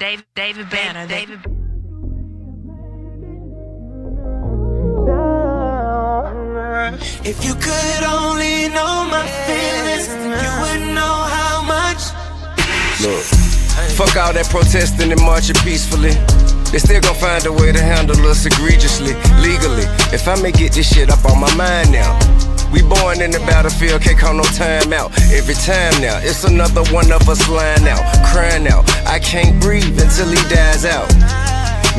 David Banner. If you could only know my feelings, you would know how much. Look, fuck all that protesting and marching peacefully. They still gon' find a way to handle us egregiously, legally. If I may get this shit up on my mind now. We born in the battlefield, can't call no time out. Every time now, it's another one of us lying out, crying out. I can't breathe until he dies out.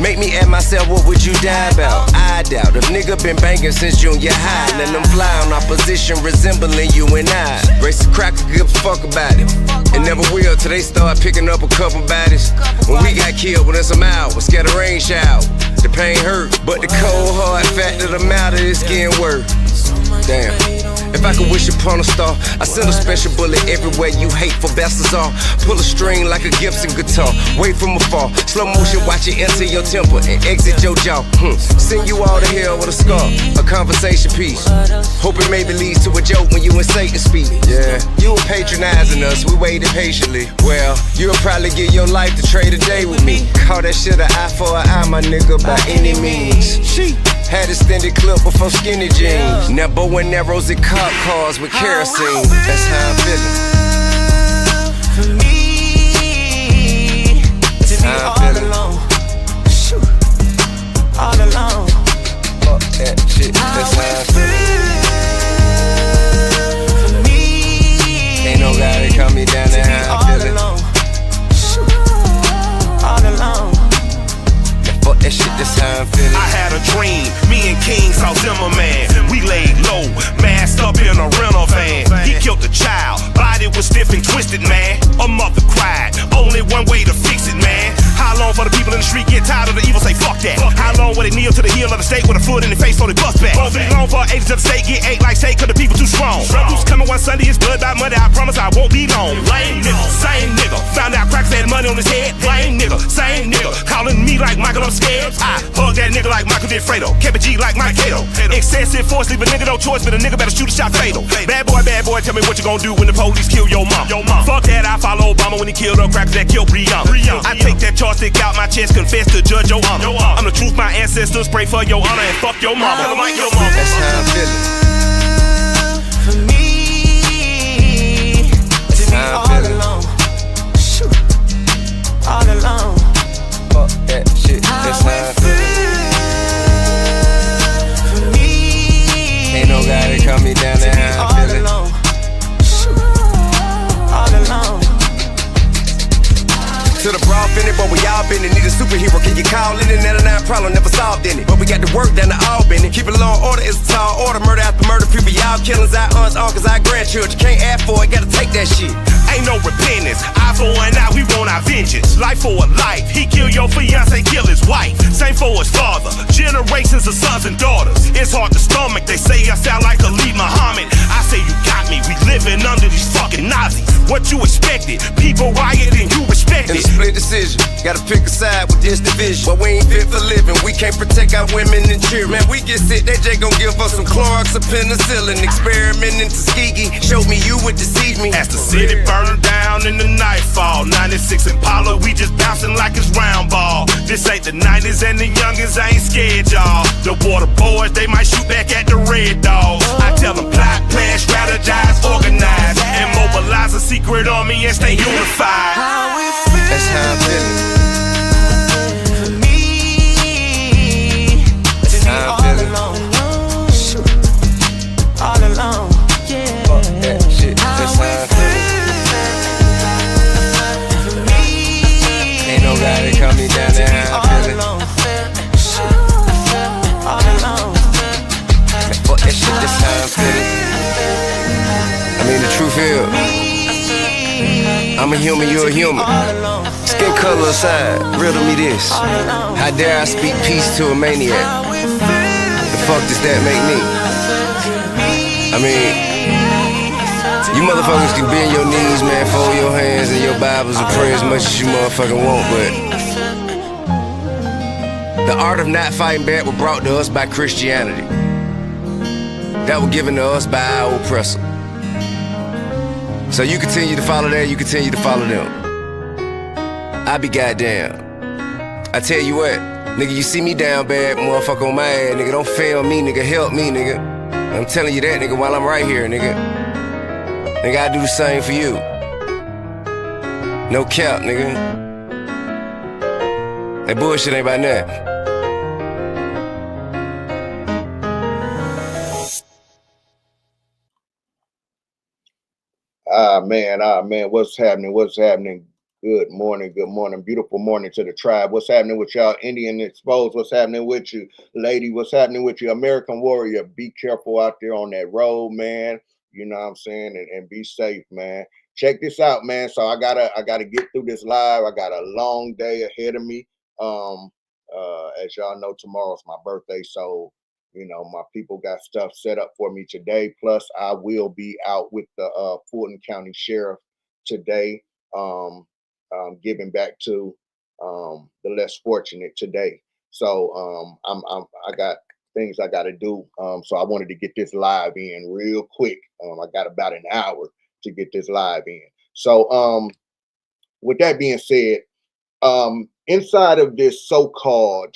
Make me ask myself, what would you die about? I doubt. If nigga been banging since junior high, let them fly on opposition resembling you and I. Race the cracker, give a fuck about it. And never will till they start picking up a couple bodies. When we got killed within some hours, scared of rain shower. The pain hurt, but the cold hard fact of the matter is getting worse. Damn. If I could wish upon a star, I send a special bullet everywhere you hateful bastards are. Pull a string like a Gibson guitar, wait from afar. Slow motion, watch it enter your temple and exit your jaw. Send you all to hell with a scar, a conversation piece. Hope it maybe leads to a joke when you and Satan speak. Yeah, you were patronizing us, we waited patiently. Well, you'll probably give your life to trade a day with me. Call that shit an eye for an eye, my nigga, by any means. Had extended clip before skinny jeans. Now bow and arrows and cop cars with kerosene. That's how I'm feeling. For me, to be all alone. Shoot, all alone. Fuck that shit, that's how I'm feeling. For me, ain't no guy that calm me down, that's how I'm feeling. Shoot, all alone. Fuck that shit, that's how I'm feeling. I had a dream, me and King saw Zimmerman. We laid low, masked up in a rental van. He killed a child, body was stiff and twisted, man. A mother cried, only one way to fix it, man. How long for the people in the street get tired of the evil, say fuck that? How long will they kneel to the heel of the state with a foot in their face so they bust back? Won't be long for agents of the state get ate like steak cause the people too strong. Rebels coming one Sunday, it's blood by Monday, I promise I won't be long. Lame nigga, same nigga, found out cracks had money on his head. Lame nigga, same nigga, calling me like Michael, I'm scared. I hug that nigga like Michael did Fredo, kept a G like Mike Cato. Excessive force, leave a nigga no choice, but a nigga better shoot a shot fatal. Bad boy, tell me what you gon' do when the police kill your mom. Fuck that, I follow Obama when he killed up crackers that killed Breonna. I take that chopstick out my chest, confess to Judge your honor. I'm the truth, my ancestors pray for your honor and fuck your mama. Like your mama. That's how I'm feeling. For me, to be all alone. Shoot, all alone. Fuck that shit, that's how I'm feeling. For me, ain't no guy that calm me down, that's how I'm feeling. Shoot, all alone. To the broad finish, but we all been in. Need a superhero, can you call in it? That a 9 problem, never solved in it. But we got to work down to Albany. Keep it law and order, it's a tall order. Murder after murder, people, y'all killings, our aunts, uncles, our grandchildren. Can't ask for it, gotta take that shit. Ain't no repentance, eye for an eye, we want our vengeance. Life for a life, he kill your fiance, kill his wife. Same for his father, generations of sons and daughters. It's hard to stomach, they say I sound like Khalid Muhammad. I say you got me, we living under these fucking Nazis. What you expected, people riot and you respect In a it. split decision, gotta pick a side with this division. But we ain't fit for living, we can't protect our women and children. Man, we get sick, they just gon' give us some Clorox or penicillin. Experimenting Tuskegee, showed me you would deceive me. As the city burn down in the nightfall, 96 Impala, we just bouncing like it's round ball. This ain't the 90s and the youngins ain't scared, y'all. The water boys, they might shoot back at the red dogs. I tell them plot, plan, strategize, organize, and mobilize a secret army and stay unified. That's how I'm feeling. For me, to be all alone. Shoot, all alone. Fuck that shit, that's how I'm feeling. Ain't no guy that calm me down, that's how I'm feeling. Fuck that shit, that's how I'm feeling. I mean, the truth is, I'm a human, you're a human. Skin color aside, riddle me this. How dare I speak peace to a maniac? The fuck does that make me? I mean, you motherfuckers can bend your knees, man, fold your hands and your Bibles and pray as much as you motherfucking want, but the art of not fighting back was brought to us by Christianity. That was given to us by our oppressor. So you continue to follow that, you continue to follow them. I be goddamn. I tell you what, nigga, you see me down bad, motherfucker on my ass, nigga, don't fail me, nigga, help me, nigga. I'm telling you that, nigga, while I'm right here, nigga. Nigga, I do the same for you. No cap, nigga. That bullshit ain't about nothing. Man, what's happening? What's happening? Good morning, beautiful morning to the tribe. What's happening with y'all? Indian Exposed, what's happening with you? Lady, what's happening with you? American Warrior, be careful out there on that road, man. You know what I'm saying? And be safe, man. Check this out, man. So I gotta get through this live. I got a long day ahead of me. As y'all know, tomorrow's my birthday, so you know, my people got stuff set up for me today. Plus, I will be out with the Fulton County Sheriff today, um, giving back to the less fortunate today. So I got things I got to do. So I wanted to get this live in real quick. I got about an hour to get this live in. So with that being said, inside of this so-called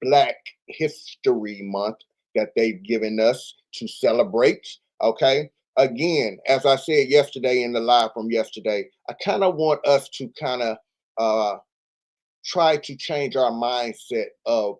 Black History Month that they've given us to celebrate. Okay. Again, as I said yesterday in the live from yesterday, I kind of want us to kind of uh, try to change our mindset of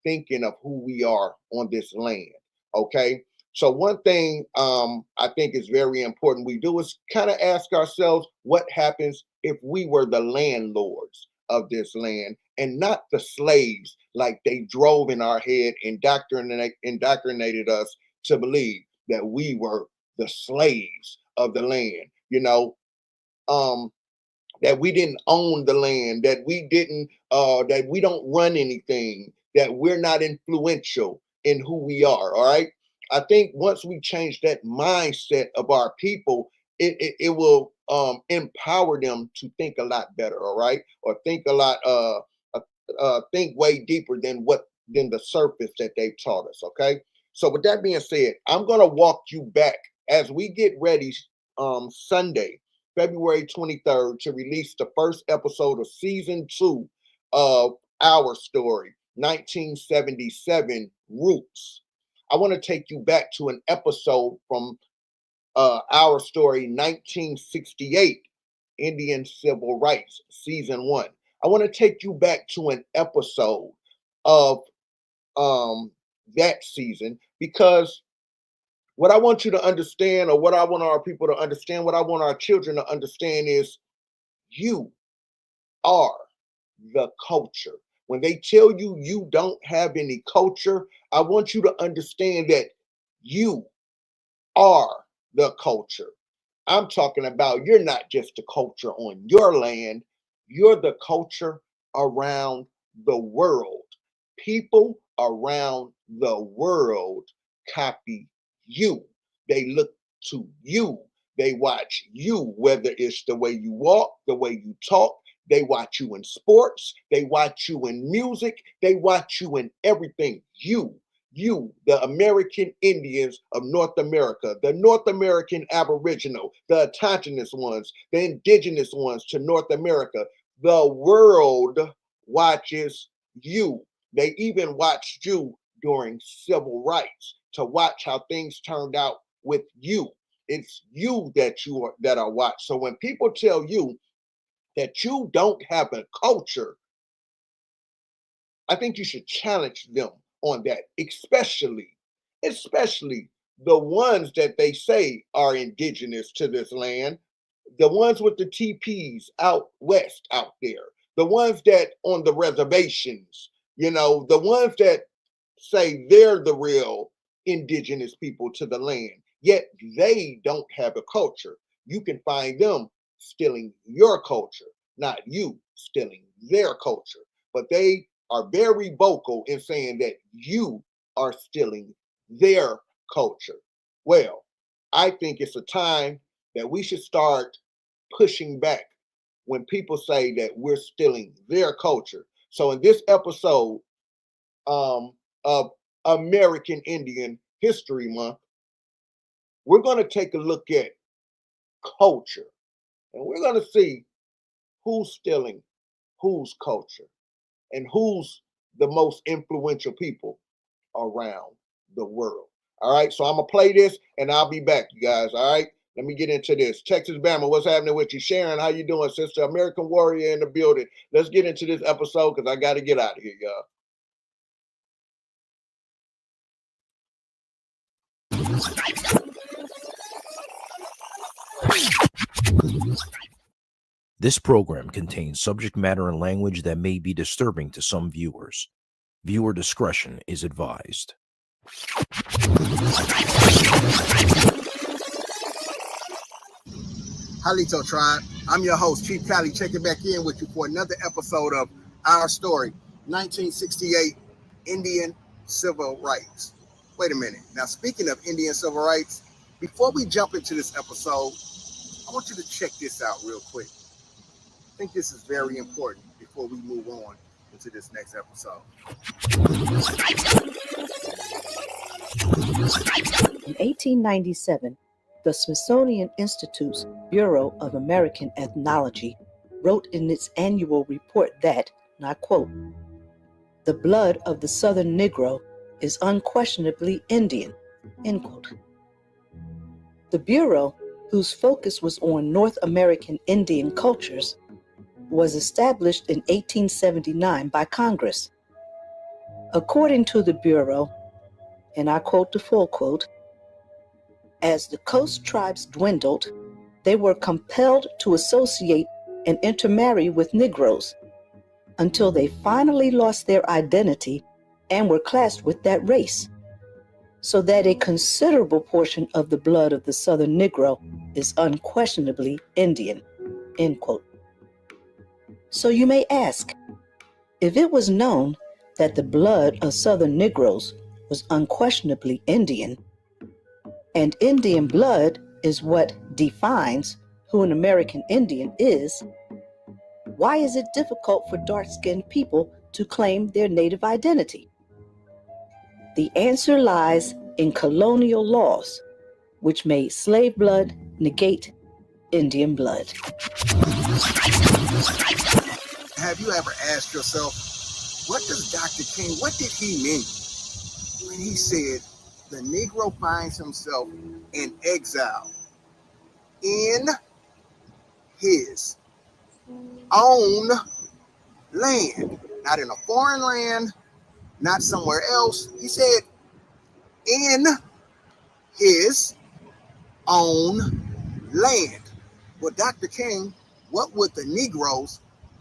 thinking of who we are on this land. Okay. So one thing I think is very important we do is kind of ask ourselves what happens if we were the landlords of this land and not the slaves like they drove in our head, indoctrinated us to believe that we were the slaves of the land. You know, um, that we didn't own the land, that we don't run anything, that we're not influential in who we are. All right. I think once we change that mindset of our people, it will empower them to think a lot better, all right, or think a lot think way deeper than the surface that they've taught us. Okay. So with that being said, I'm gonna walk you back as we get ready Sunday, February 23rd, to release the first episode of season 2 of Our Story, 1977 Roots. I want to take you back to an episode from Our Story, 1968, Indian Civil Rights, season 1. I want to take you back to an episode of that season because what I want you to understand, or what I want our people to understand, what I want our children to understand is you are the culture. When they tell you you don't have any culture, I want you to understand that you are the culture. I'm talking about you're not just the culture on your land, you're the culture around the world. People around the world copy you. They look to you. They watch you, whether it's the way you walk, the way you talk. They watch you in sports. They watch you in music. They watch you in everything. You, the American Indians of North America, the North American Aboriginal, the autochthonous ones, the indigenous ones to North America. The world watches you. They even watched you during civil rights to watch how things turned out with you. It's you that are watched. So when people tell you that you don't have a culture, I think you should challenge them on that, especially the ones that they say are indigenous to this land, the ones with the TPs out west out there, the ones that on the reservations, the ones that say they're the real indigenous people to the land, yet they don't have a culture. You can find them stealing your culture, not you stealing their culture. But they are very vocal in saying that you are stealing their culture. Well, I think it's a time that we should start pushing back when people say that we're stealing their culture. So in this episode of American Indian History Month, we're going to take a look at culture, and we're going to see who's stealing whose culture and who's the most influential people around the world. All right, so I'm gonna play this and I'll be back, you guys. All right, let me get into this. Texas Bama, what's happening with you? Sharon, how you doing, sister? American Warrior in the building. Let's get into this episode because I got to get out of here, y'all. This program contains subject matter and language that may be disturbing to some viewers. Viewer discretion is advised. Halito Tribe, I'm your host, Chief Cali, checking back in with you for another episode of Our Story, 1968 Indian Civil Rights. Wait a minute. Now, speaking of Indian civil rights, before we jump into this episode, I want you to check this out real quick. I think this is very important before we move on into this next episode. In 1897, the Smithsonian Institute's Bureau of American Ethnology wrote in its annual report that, and I quote, "The blood of the Southern Negro is unquestionably Indian," end quote. The Bureau, whose focus was on North American Indian cultures, was established in 1879 by Congress. According to the Bureau, and I quote the full quote, "As the coast tribes dwindled, they were compelled to associate and intermarry with Negroes until they finally lost their identity and were classed with that race, so that a considerable portion of the blood of the Southern Negro is unquestionably Indian," end quote. So you may ask, if it was known that the blood of Southern Negroes was unquestionably Indian, and Indian blood is what defines who an American Indian is, why is it difficult for dark-skinned people to claim their native identity? The answer lies in colonial laws, which made slave blood negate Indian blood. Have you ever asked yourself, what does Dr. King, what did he mean when he said the Negro finds himself in exile in his own land, not in a foreign land, not somewhere else. He said in his own land. Well, Dr. King, what would the Negroes'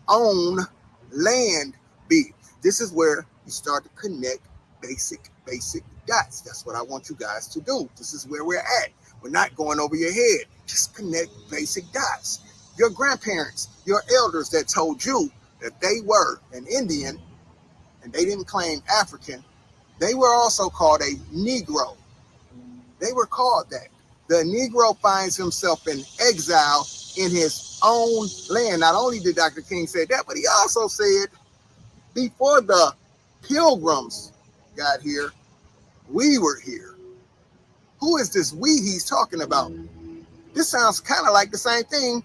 own land be? This is where you start to connect basic dots. That's what I want you guys to do. This is where we're at. We're not going over your head. Just connect basic dots. Your grandparents, your elders that told you that they were an Indian and they didn't claim African, they were also called a Negro. They were called that. The Negro finds himself in exile in his own land. Not only did Dr. King say that, but he also said before the Pilgrims got here, we were here. Who is this we he's talking about? This sounds kind of like the same thing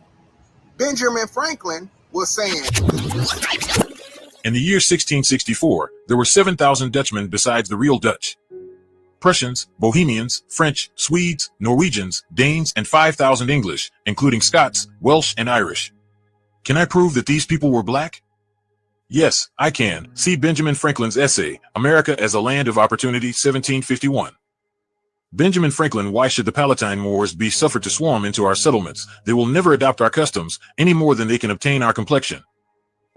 Benjamin Franklin was saying. In the year 1664, there were 7,000 Dutchmen besides the real Dutch. Prussians, Bohemians, French, Swedes, Norwegians, Danes, and 5,000 English, including Scots, Welsh, and Irish. Can I prove that these people were black? Yes, I can. See Benjamin Franklin's essay, America as a Land of Opportunity, 1751. Benjamin Franklin, why should the Palatine Moors be suffered to swarm into our settlements? They will never adopt our customs, any more than they can obtain our complexion.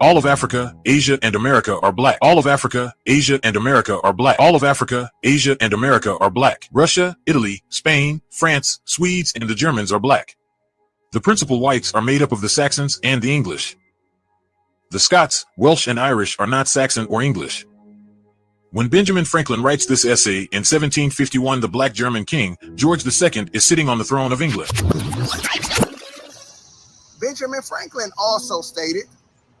All of Africa, Asia, and America are black. All of Africa, Asia, and America are black. All of Africa, Asia, and America are black. Russia, Italy, Spain, France, Swedes, and the Germans are black. The principal whites are made up of the Saxons and the English. The Scots, Welsh, and Irish are not Saxon or English. When Benjamin Franklin writes this essay in 1751, the black German king, George II, is sitting on the throne of England. Benjamin Franklin also stated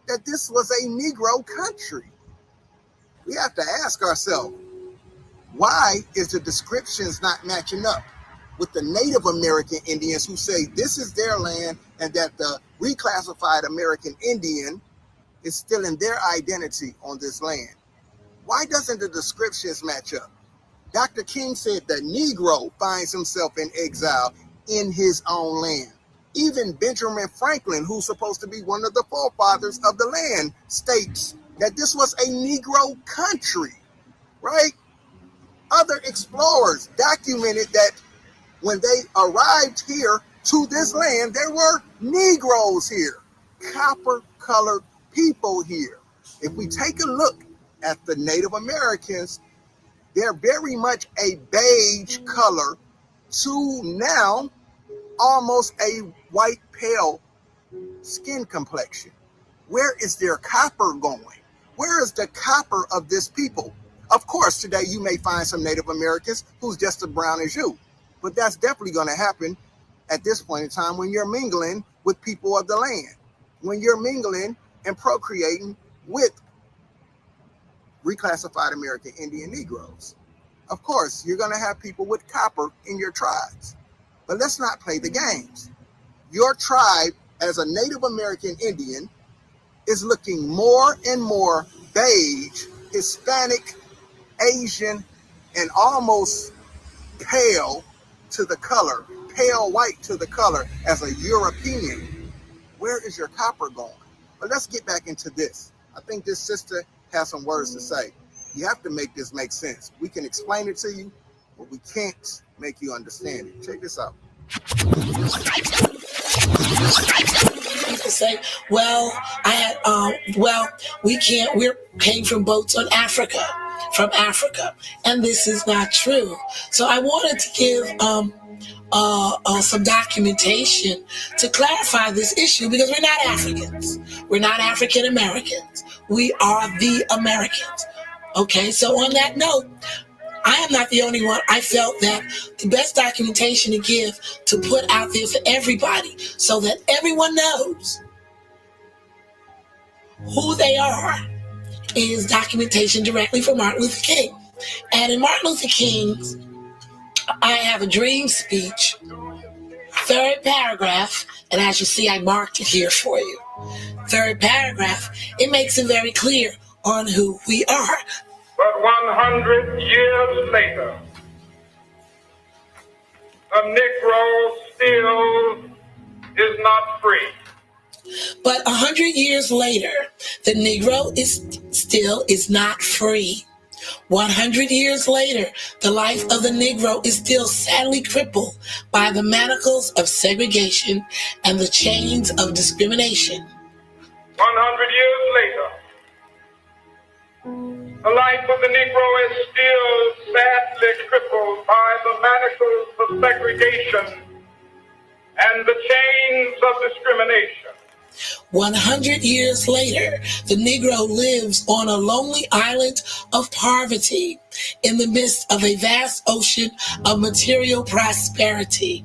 that this was a Negro country. We have to ask ourselves, why is the descriptions not matching up with the Native American Indians who say this is their land and that the reclassified American Indian is still in their identity on this land. Why doesn't the descriptions match up? Dr. King said the Negro finds himself in exile in his own land. Even Benjamin Franklin, who's supposed to be one of the forefathers of the land, states that this was a Negro country, right? Other explorers documented that when they arrived here to this land, there were Negroes here, copper-colored people here. If we take a look at the Native Americans, they're very much a beige color to now almost a white pale skin complexion. Where is their copper going? Where is the copper of this people? Of course, today you may find some Native Americans who's just as brown as you, but that's definitely going to happen at this point in time when you're mingling with people of the land, when you're mingling and procreating with reclassified American Indian Negroes. Of course, you're going to have people with copper in your tribes, but let's not play the games. Your tribe as a Native American Indian is looking more and more beige, Hispanic, Asian, and almost pale to the color, pale white to the color as a European. Where is your copper going? But let's get back into this. I think this sister has some words to say. You have to make this make sense. We can explain it to you, but we can't make you understand it. Check this out. People say, we came from boats on Africa, from Africa, and this is not true. So I wanted to give some documentation to clarify this issue, because we're not Africans. We're not African Americans. We are the Americans. Okay, so on that note, I am not the only one. I felt that the best documentation to give, to put out there for everybody, so that everyone knows who they are, is documentation directly from Martin Luther King. And in Martin Luther King's I Have a Dream speech, third paragraph, and as you see, I marked it here for you. Third paragraph, it makes it very clear on who we are. But 100 years later, the Negro still is not free. But 100 years later, the Negro is not free. 100 years later, the life of the Negro is still sadly crippled by the manacles of segregation and the chains of discrimination. 100 years later, the life of the Negro is still sadly crippled by the manacles of segregation and the chains of discrimination. 100 years later, the Negro lives on a lonely island of poverty in the midst of a vast ocean of material prosperity.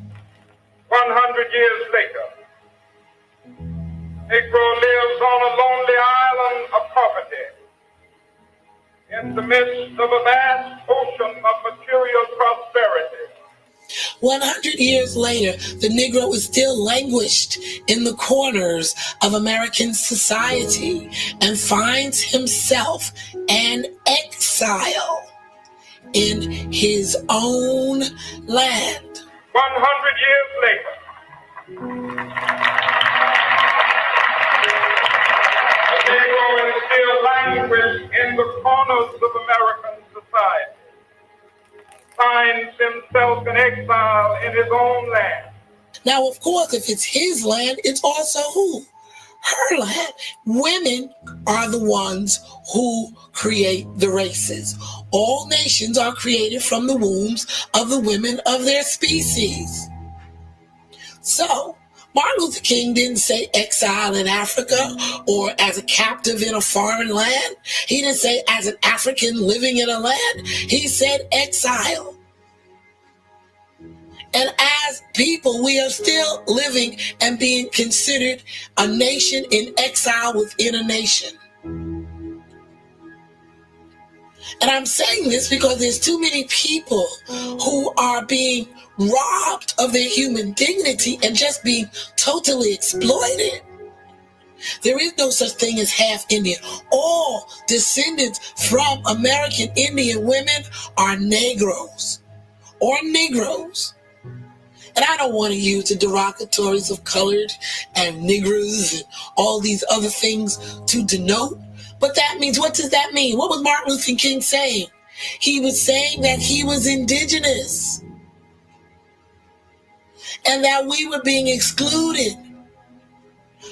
100 years later, Negro lives on a lonely island of poverty in the midst of a vast ocean of material prosperity. 100 years later, the Negro is still languished in the corners of American society and finds himself an exile in his own land. 100 years later, the Negro is still languished in the corners of American society, finds himself in exile in his own land. Now, of course, if it's his land, it's also who? Her land. Women are the ones who create the races. All nations are created from the wombs of the women of their species. So, Martin Luther King didn't say exile in Africa or as a captive in a foreign land. He didn't say as an African living in a land. He said exile. And as people, we are still living and being considered a nation in exile within a nation. And I'm saying this because there's too many people who are being robbed of their human dignity and just being totally exploited. There is no such thing as half Indian. All descendants from American Indian women are Negroes or Negroes. And I don't want to use the derogatories of colored and niggers and all these other things to denote. But that means, what does that mean? What was Martin Luther King saying? He was saying that he was indigenous and that we were being excluded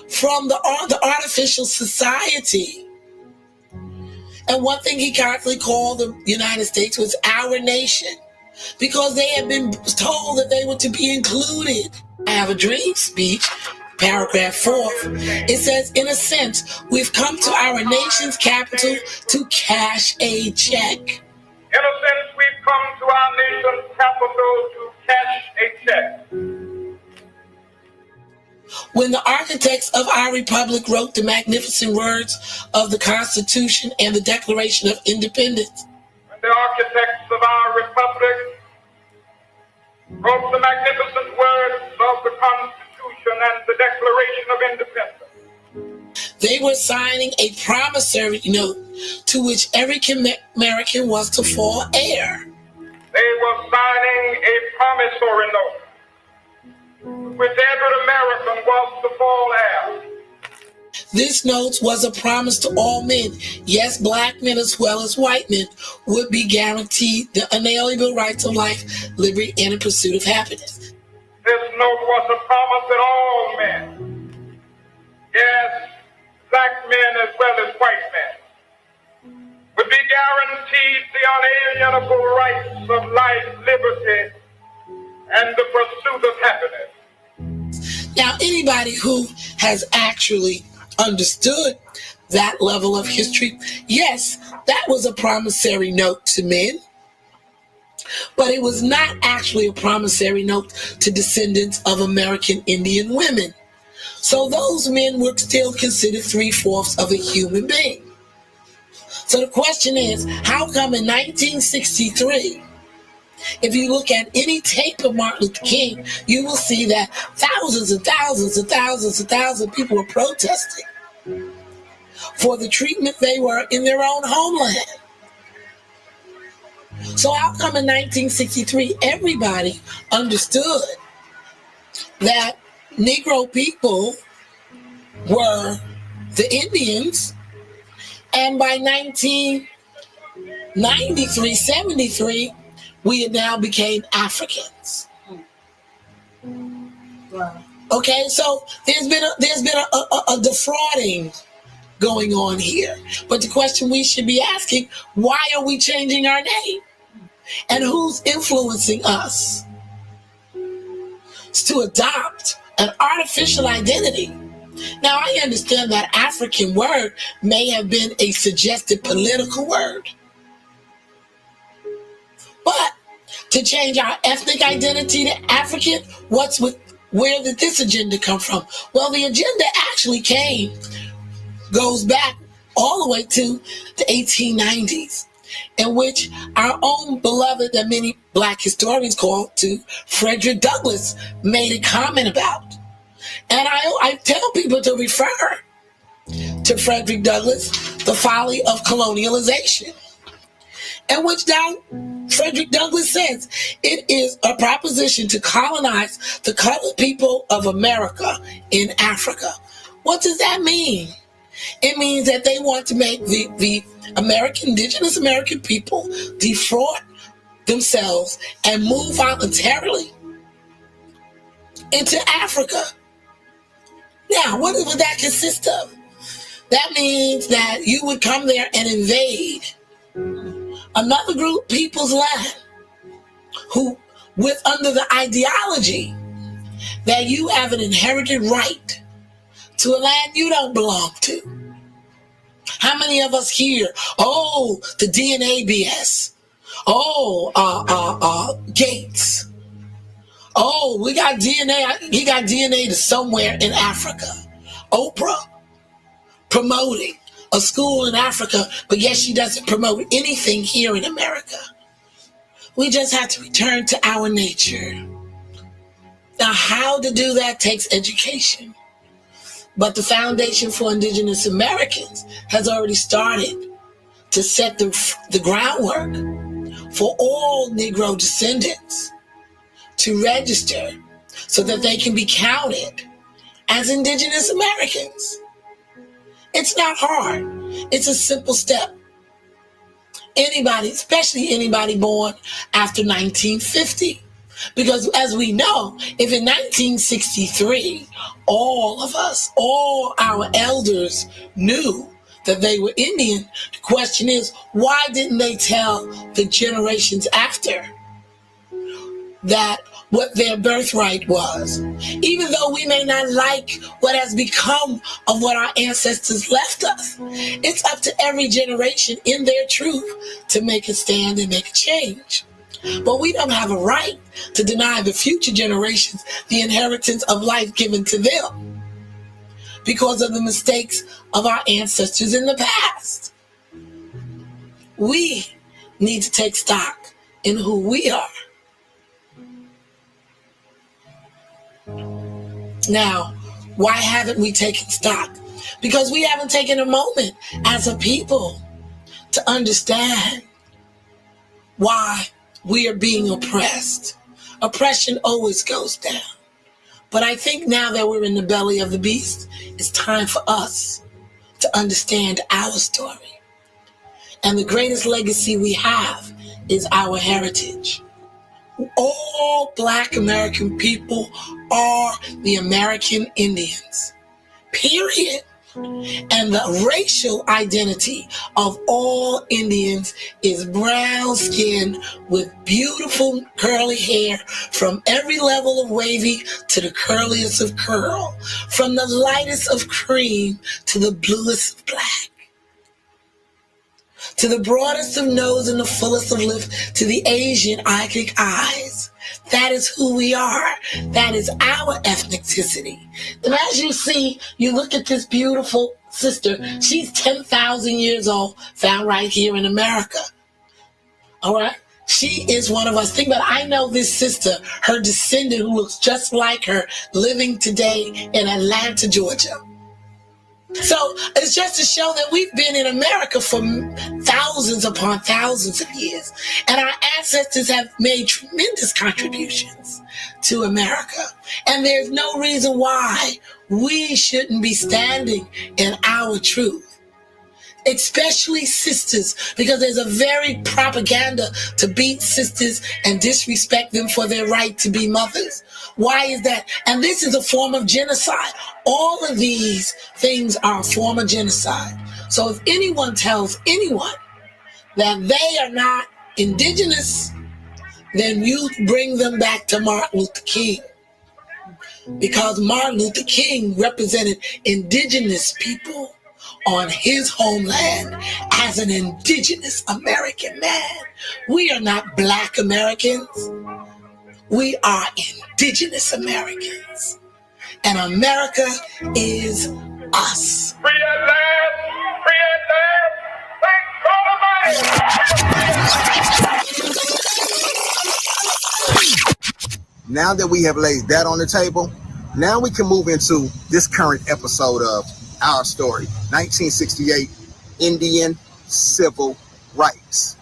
from the artificial society. And one thing he constantly called the United States was our nation, because they had been told that they were to be included. I Have a Dream speech, paragraph 4, it says, in a sense, we've come to our nation's capital to cash a check. In a sense, we've come to our nation's capital to cash a check. When the architects of our republic wrote the magnificent words of the Constitution and the Declaration of Independence, When the architects of our republic wrote the magnificent words of the Constitution and the Declaration of Independence, they were signing a promissory note to which every American was to fall heir. they were signing a promissory note which every American was to fall heir. This note was a promise to all men, yes, black men as well as white men, would be guaranteed the unalienable rights of life, liberty, and the pursuit of happiness. This note was a promise that all men, yes, black men as well as white men, would be guaranteed the unalienable rights of life, liberty, and the pursuit of happiness. Now, anybody who has actually understood that level of history, yes, that was a promissory note to men, but it was not actually a promissory note to descendants of American Indian women. So those men were still considered 3/4 of a human being. So the question is, how come in 1963, if you look at any tape of Martin Luther King, you will see that thousands and thousands and thousands and thousands of people were protesting for the treatment they were in their own homeland. So how come in 1963, everybody understood that Negro people were the Indians, and by 1993, 73, we had now became Africans. Wow. Okay, so there's been a defrauding going on here. But the question we should be asking, why are we changing our name? And who's influencing us to adopt an artificial identity? Now, I understand that African word may have been a suggested political word. But to change our ethnic identity to African, where did this agenda come from? Well, the agenda actually goes back all the way to the 1890s, in which our own beloved, that many black historians call to Frederick Douglass, made a comment about. And I tell people to refer to Frederick Douglass, The Folly of Colonialization, in which Frederick Douglass says it is a proposition to colonize the colored people of America in Africa. What does that mean? It means that they want to make the indigenous American people defraud themselves and move voluntarily into Africa. Now, what would that consist of? That means that you would come there and invade another group people's land, who, under the ideology that you have an inherited right to a land you don't belong to. How many of us here, the DNA BS, Gates, we got DNA, he got DNA to somewhere in Africa. Oprah promoting a school in Africa, but yet she doesn't promote anything here in America. We just have to return to our nature. Now, how to do that takes education. But the Foundation for Indigenous Americans has already started to set the groundwork for all Negro descendants to register so that they can be counted as Indigenous Americans. It's not hard. It's a simple step. Anybody, especially anybody born after 1950. Because as we know, if in 1963, all of us, all our elders knew that they were Indian, the question is, why didn't they tell the generations after that what their birthright was? Even though we may not like what has become of what our ancestors left us, it's up to every generation in their truth to make a stand and make a change. But we don't have a right to deny the future generations the inheritance of life given to them because of the mistakes of our ancestors in the past. We need to take stock in who we are. Now, why haven't we taken stock? Because we haven't taken a moment as a people to understand why we are being oppressed. Oppression always goes down. But I think now that we're in the belly of the beast, it's time for us to understand our story. And the greatest legacy we have is our heritage. All Black American people are the American Indians, period. And the racial identity of all Indians is brown skin with beautiful curly hair from every level of wavy to the curliest of curl, from the lightest of cream to the bluest of black, to the broadest of nose and the fullest of lip, to the Asian Iric eyes. That is who we are. That is our ethnicity. And as you see, you look at this beautiful sister. She's 10,000 years old, found right here in America. All right? She is one of us. Think about it. I know this sister, her descendant who looks just like her, living today in Atlanta, Georgia. So it's just to show that we've been in America for thousands upon thousands of years. And our ancestors have made tremendous contributions to America. And there's no reason why we shouldn't be standing in our truth. Especially sisters, because there's a very propaganda to beat sisters and disrespect them for their right to be mothers. Why is that? And this is a form of genocide. All of these things are a form of genocide. So if anyone tells anyone that they are not indigenous, then you bring them back to Martin Luther King. Because Martin Luther King represented indigenous people on his homeland as an indigenous American man. We are not Black Americans. We are indigenous Americans. And America is us. Free at last, free at last. Thank God Almighty. Now that we have laid that on the table, now we can move into this current episode of our story, 1968, Indian Civil Rights.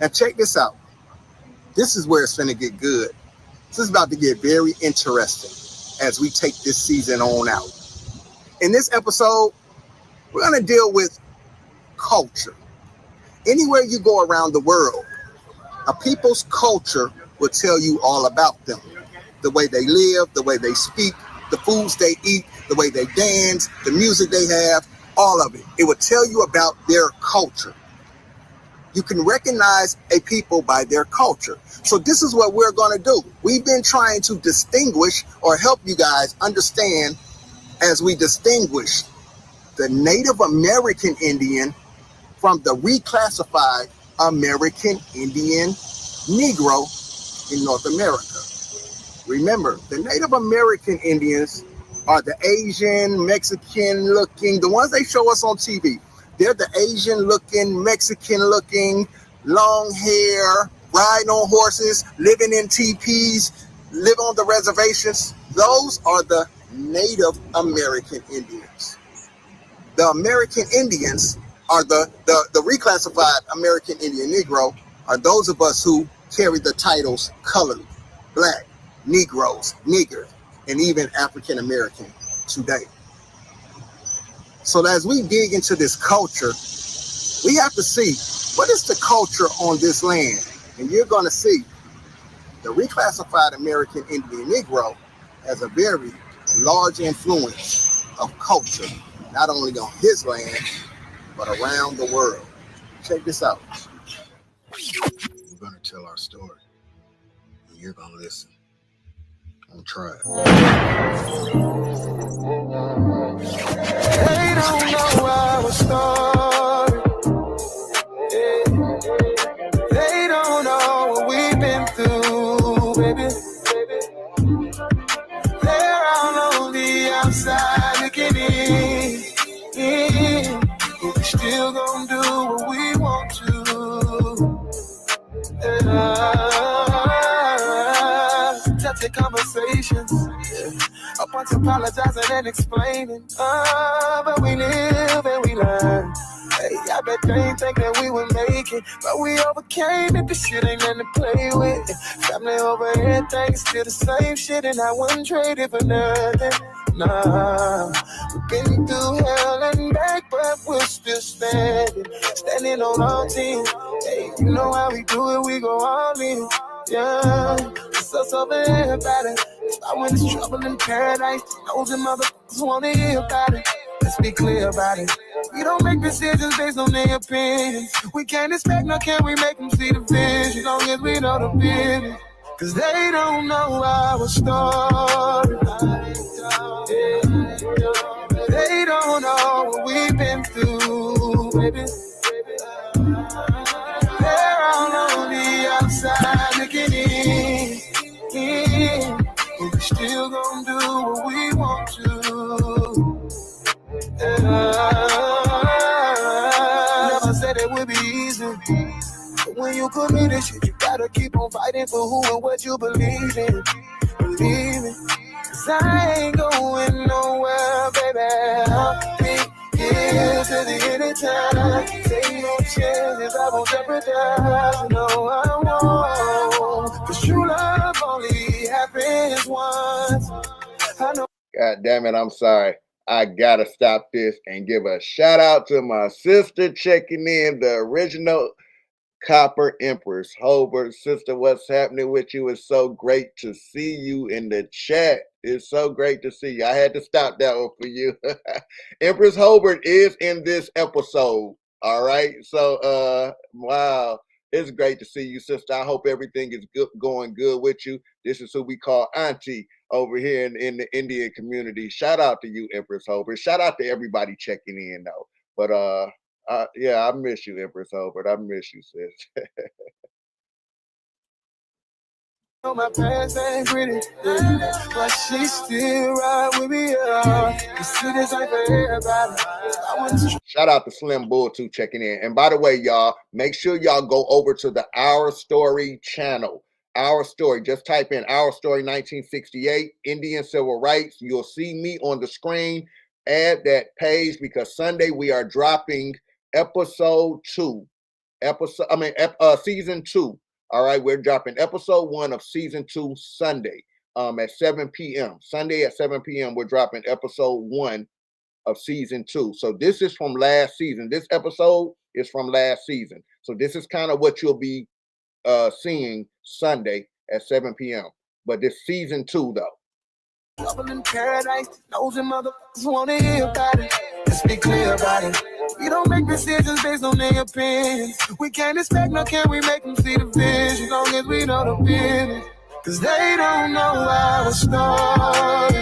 Now check this out. This is where it's finna get good. This is about to get very interesting as we take this season on out. In this episode, we're gonna deal with culture. Anywhere you go around the world, a people's culture will tell you all about them. The way they live, the way they speak, the foods they eat, the way they dance, the music they have, all of it. It will tell you about their culture. You can recognize a people by their culture. So this is what we're going to do. We've been trying to distinguish or help you guys understand as we distinguish the Native American Indian from the reclassified American Indian Negro in North America. Remember, the Native American Indians are the Asian, Mexican-looking, the ones they show us on TV. They're the Asian-looking, Mexican-looking, long hair, riding on horses, living in teepees, live on the reservations. Those are the Native American Indians. The American Indians are the reclassified American Indian Negro are those of us who carry the titles colored, black, Negroes, nigger, and even African American today. So as we dig into this culture, we have to see what is the culture on this land. And you're going to see the reclassified American Indian Negro has a very large influence of culture, not only on his land, but around the world. Check this out. We're going to tell our story, and you're going to listen. I'm trying. They don't know our story. They don't know what we've been through, baby. They're all on the outside looking in. But we still gonna do what we want to. Touching conversations. A bunch of apologizing and explaining. But we live and we learn. Hey, I bet they ain't think that we would make it, but we overcame it. This shit ain't nothing to play with. Family over everything is still the same shit, and I wouldn't trade it for nothing. Nah, we've been through hell and back, but we're still standing on our team. Hey, you know how we do it, we go all in. Yeah, it's us over everybody. I when it's trouble in paradise, those and motherfuckers wanna hear about it. Let's be clear about it. We don't make decisions based on their opinions. We can't expect, nor can we make them see the vision, as long as we know the business. Cause they don't know our story. They don't know what we've been through, baby. They're all on the outside looking in. But we still gonna do what we want to. Never said it would be easy. But when you commit this shit, you gotta keep on fighting for who and what you believe in. Believe me. Cause I ain't going nowhere, baby. I'll be here to the end of time. Take no chances, I won't jeopardize. No, I won't. Cause true love only happens once. I know. God damn it, I'm sorry. I gotta stop this and give a shout out to my sister checking in, the original Copper Empress. Hobart, sister, what's happening with you? It's so great to see you in the chat. It's so great to see you. I had to stop that one for you. Empress Hobart is in this episode. All right. So, wow. It's great to see you, sister. I hope everything is going good with you. This is who we call Auntie over here in the Indian community. Shout out to you, Empress Hobart. Shout out to everybody checking in, though. But, yeah, I miss you, Empress Hobart. I miss you, sis. My past ain't pretty, but she still ride with me. You see this ain't for everybody. Shout out to Slim Bull too checking in. And by the way, y'all, make sure y'all go over to the Our Story channel. Our Story. Just type in Our Story 1968 Indian Civil Rights. You'll see me on the screen. Add that page because Sunday we are dropping episode 2. Season 2. All right, we're dropping episode 1 of season 2 Sunday at 7 p.m. Sunday at 7 p.m. We're dropping episode 1 of season 2. So this is from last season. This episode is from last season. So this is kind of what you'll be seeing Sunday at 7 p.m. But this season 2 though. Trouble in paradise, those and motherfuckers wanna hear about it. Let's be clear about it. We don't make decisions based on their opinions. We can't expect, nor can we make them see the vision, as long as we know the business. Cause they don't know our story.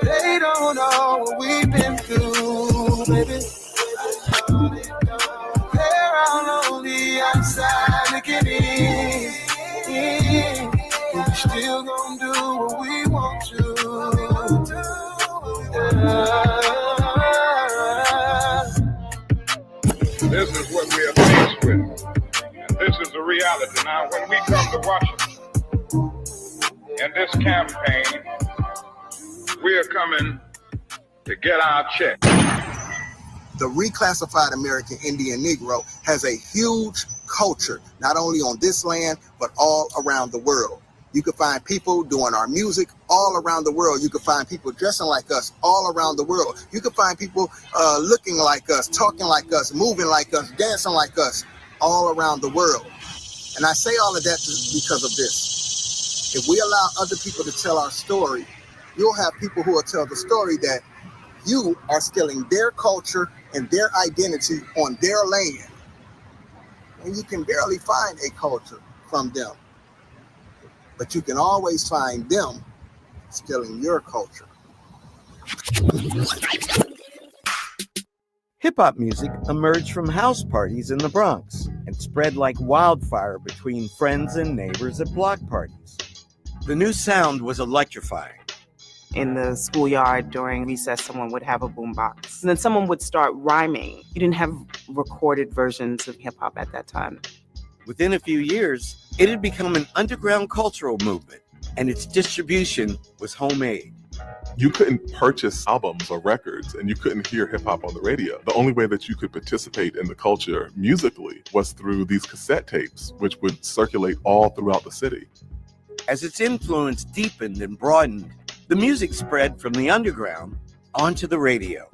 They don't know what we've been through, baby. They're all on the outside looking in. But we still gonna do what we want to. This is what we are faced with. And this is the reality. Now, when we come to Washington in this campaign, we are coming to get our check. The reclassified American Indian Negro has a huge culture, not only on this land, but all around the world. You can find people doing our music all around the world. You can find people dressing like us all around the world. You can find people looking like us, talking like us, moving like us, dancing like us all around the world. And I say all of that because of this. If we allow other people to tell our story, you'll have people who will tell the story that you are stealing their culture and their identity on their land. And you can barely find a culture from them. But you can always find them stealing your culture. Hip-hop music emerged from house parties in the Bronx and spread like wildfire between friends and neighbors at block parties. The new sound was electrifying. In the schoolyard during recess, someone would have a boombox. And then someone would start rhyming. You didn't have recorded versions of hip-hop at that time. Within a few years, it had become an underground cultural movement, and its distribution was homemade. You couldn't purchase albums or records, and you couldn't hear hip-hop on the radio. The only way that you could participate in the culture musically was through these cassette tapes, which would circulate all throughout the city. As its influence deepened and broadened, the music spread from the underground onto the radio.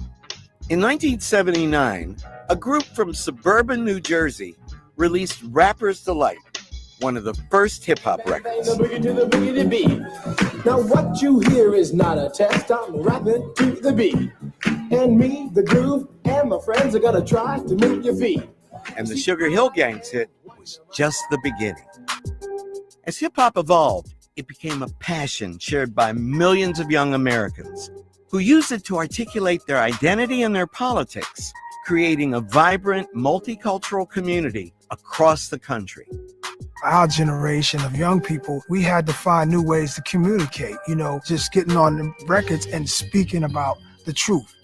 In 1979, a group from suburban New Jersey released Rapper's Delight, one of the first hip-hop records. Now what you hear is not a test, I'm rapping to the beat. And me, the groove, and my friends are gonna try to move your feet. And the Sugar Hill Gang's hit was just the beginning. As hip-hop evolved, it became a passion shared by millions of young Americans who used it to articulate their identity and their politics, creating a vibrant, multicultural community across the country. Our generation of young people, we had to find new ways to communicate, just getting on the records and speaking about the truth.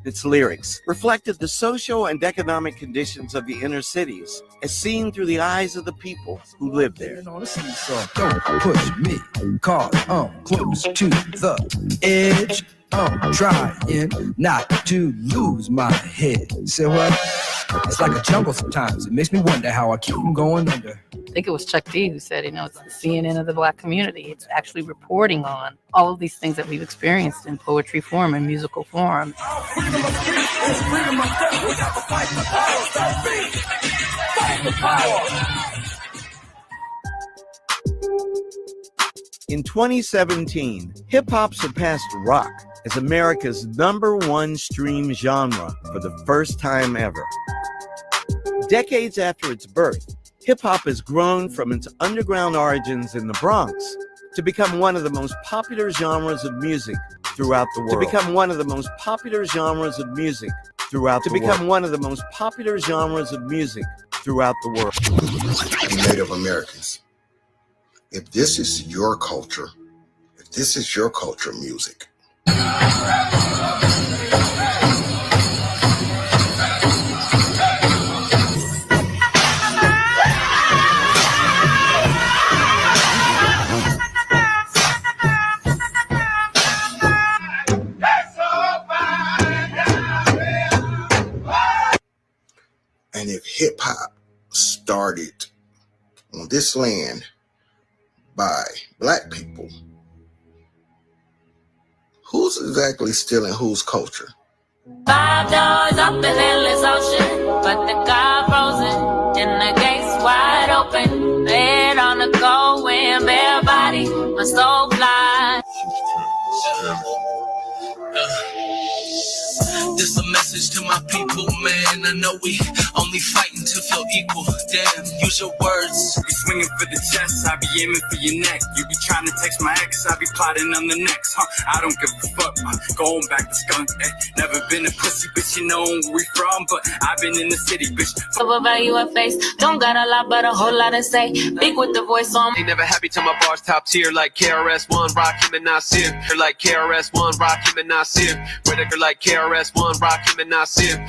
Its lyrics reflected the social and economic conditions of the inner cities as seen through the eyes of the people who lived there. Don't push me, cause I'm close to the edge. I'm trying not to lose my head. Say what? It's like a jungle sometimes. It makes me wonder how I keep from going under. I think it was Chuck D who said, it's the CNN of the Black community. It's actually reporting on all of these things that we've experienced in poetry form and musical form. In 2017, hip-hop surpassed rock as America's #1 stream genre for the first time ever. Decades after its birth, hip-hop has grown from its underground origins in the Bronx to become one of the most popular genres of music throughout the world. Native Americans, if this is your culture, if this is your culture music, and if hip-hop started on this land by Black people, who's exactly stealing whose culture? 5 doors up in endless ocean, but the car frozen and the gates wide open. Bed on the cold wind, bare body, my soul fly. This a message to my people, man. I know we only fighting to feel equal. Damn, use your words. You swinging for the chest, I be aiming for your neck. You be trying to text my ex, I be plotting on the next. I don't give a fuck, going back to skunk. Never been a pussy, bitch, you know where we from. But I've been in the city, bitch. Overvalue a face, don't got a lot but a whole lot to say. Big with the voice on. They never happy till my bars top tier. Like KRS-One, Rakim and Nasir. They're like KRS-One, Rakim and Nasir. Whitaker like KRS-One, Rakim and Nasir.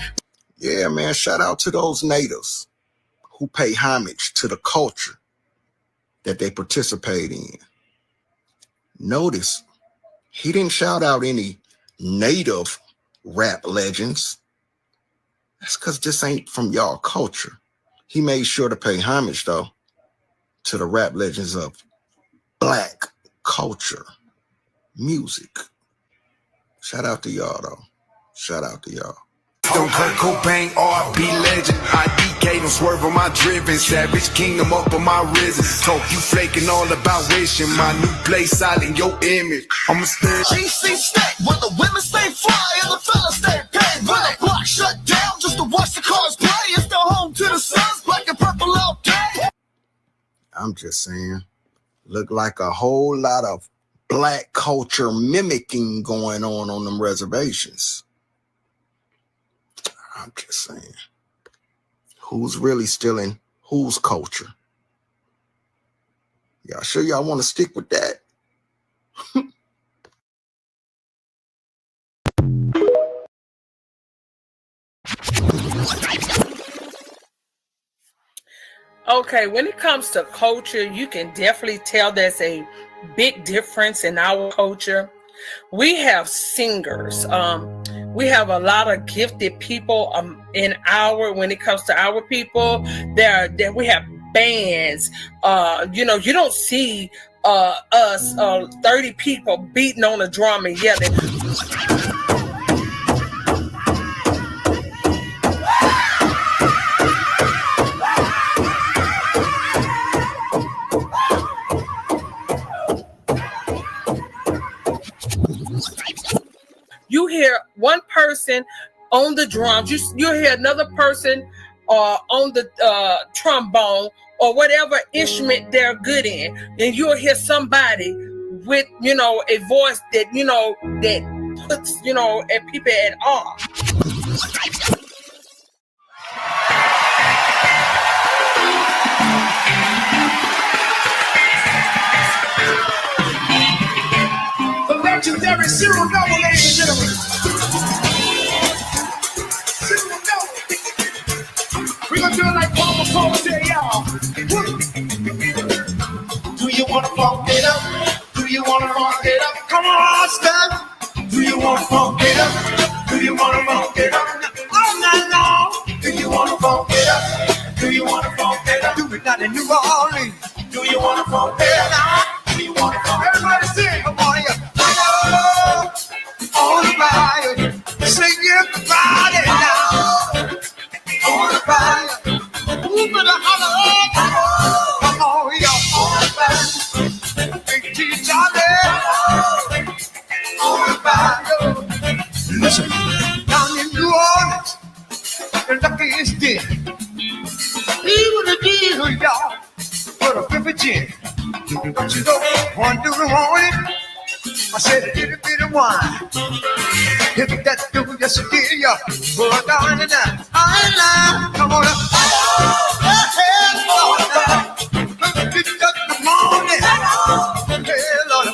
Yeah, man, shout out to those natives who pay homage to the culture that they participate in. Notice he didn't shout out any native rap legends. That's because this ain't from y'all culture. He made sure to pay homage, though, to the rap legends of Black culture, music. Shout out to y'all, though. Shout out to y'all. Don't Kurt Cobain, R.B. legend. IDK, don't swerve on my driven. Savage Kingdom up on my risen. Talk you flaking all about wishing. My new place silent your image. I'm a stare. GC state, where the women stay fly and the fellas stay paid. When the block shut down just to watch the cars play. It's the home to the Suns, black and purple all day. I'm just saying, look like a whole lot of Black culture mimicking going on them reservations. I'm just saying, who's really stealing whose culture? Y'all sure y'all want to stick with that? Okay, when it comes to culture, you can definitely tell there's a big difference in our culture. We have singers. We have a lot of gifted people when it comes to our people. We have bands. You don't see us 30 people beating on a drum and yelling. You hear one person on the drums, you hear another person on the trombone or whatever instrument they're good in, and you'll hear somebody with a voice that that puts at people at awe. Legendary Cyril Noble, ladies and gentlemen. Cyril Noble. We're gonna do it like Paul McCall said, y'all. Do you wanna funk it up? Do you wanna funk it up? Come on, step. Do you wanna funk it up? Do you wanna funk it up? All night long. Do you wanna funk it up? Do you wanna funk it up? Do it down in New Orleans. Do you wanna funk it up? Do you wanna funk it up? Everybody sing, come on here. On the fire, sing everybody now. On the fire, who better holler? Come on, y'all. On the fire, Big T Johnny. On the fire, listen. Down in New Orleans, the lucky is dead. He would have deal, y'all, for the 50 gin. Don't you know, one do the morning. I said a little bit of wine. If that do, yes it did, yeah. Put down and down. Come on up. It's just the morning. Hey, Lord,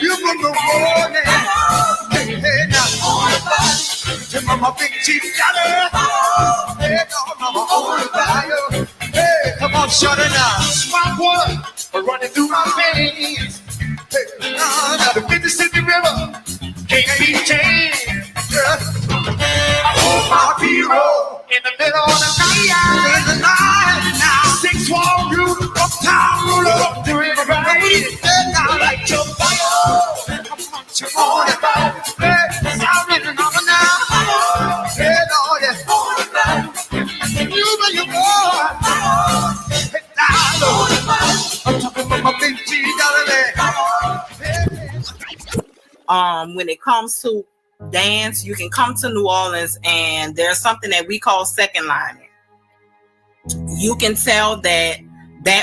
you from the morning. Hey, now. To Mama Big Chief Daddy. Hey, Mama, on the fire. Hey, come on, shut it down. Swamp water running through my veins. Now the Mississippi River can't be tamed. I hold my hero in the middle of the night. In the night now, 6-1 rule, uptown ruler, doing it right. And I like your fire. Come on, it back. Hey, I'm in another now. Hey, Lord, yeah. You and your boy. Hey, now, Lord. I'm talking about my big G down there. When it comes to dance, you can come to New Orleans and there's something that we call second lining. You can tell that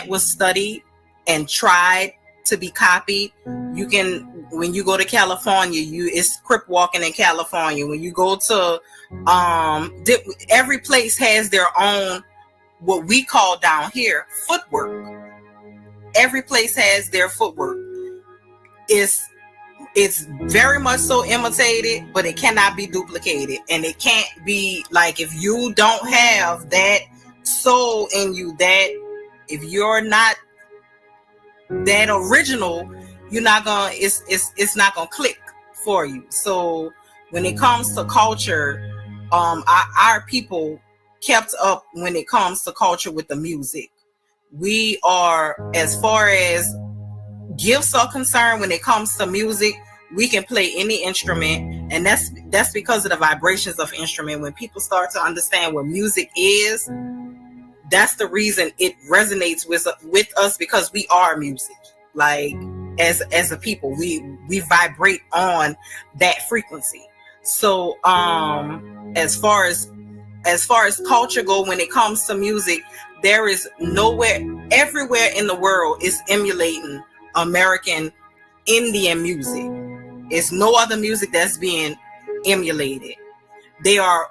was studied and tried to be copied. You can, when you go to California, it's crip walking in California. When you go to every place has their own, what we call down here, footwork. Every place has their footwork. It's very much so imitated, but it cannot be duplicated. And it can't be like, if you don't have that soul in you, that if you're not that original, you're not gonna, it's not gonna click for you. So when it comes to culture, our people kept up when it comes to culture with the music. We are, as far as gifts are concerned, when it comes to music, we can play any instrument, and that's because of the vibrations of instrument. When people start to understand what music is, that's the reason it resonates with us, because we are music. Like, as a people, we vibrate on that frequency. So as far as culture go, when it comes to music, there is everywhere in the world is emulating American Indian music. It's no other music that's being emulated. They are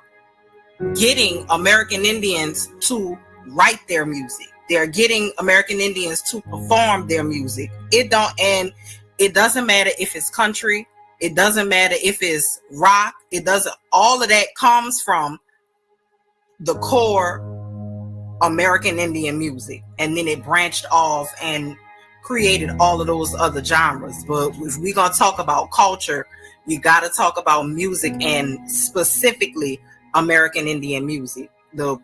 getting American Indians to write their music. They're getting American Indians to perform their music. It doesn't matter if it's country, it doesn't matter if it's rock, all of that comes from the core American Indian music, and then it branched off and created all of those other genres. But if we're gonna talk about culture, you gotta talk about music, and specifically American Indian music, the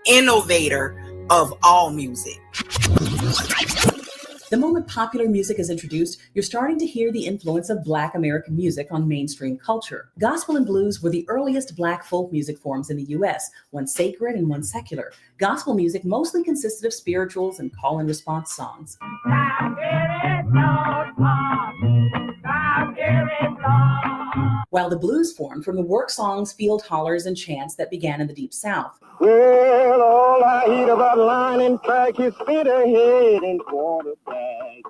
innovator of all music. The moment popular music is introduced, you're starting to hear the influence of Black American music on mainstream culture. Gospel and blues were the earliest Black folk music forms in the U.S., one sacred and one secular. Gospel music mostly consisted of spirituals and call and response songs. While the blues formed from the work songs, field hollers, and chants that began in the Deep South. Well, all I hear about line and track is spit ahead and quarterback.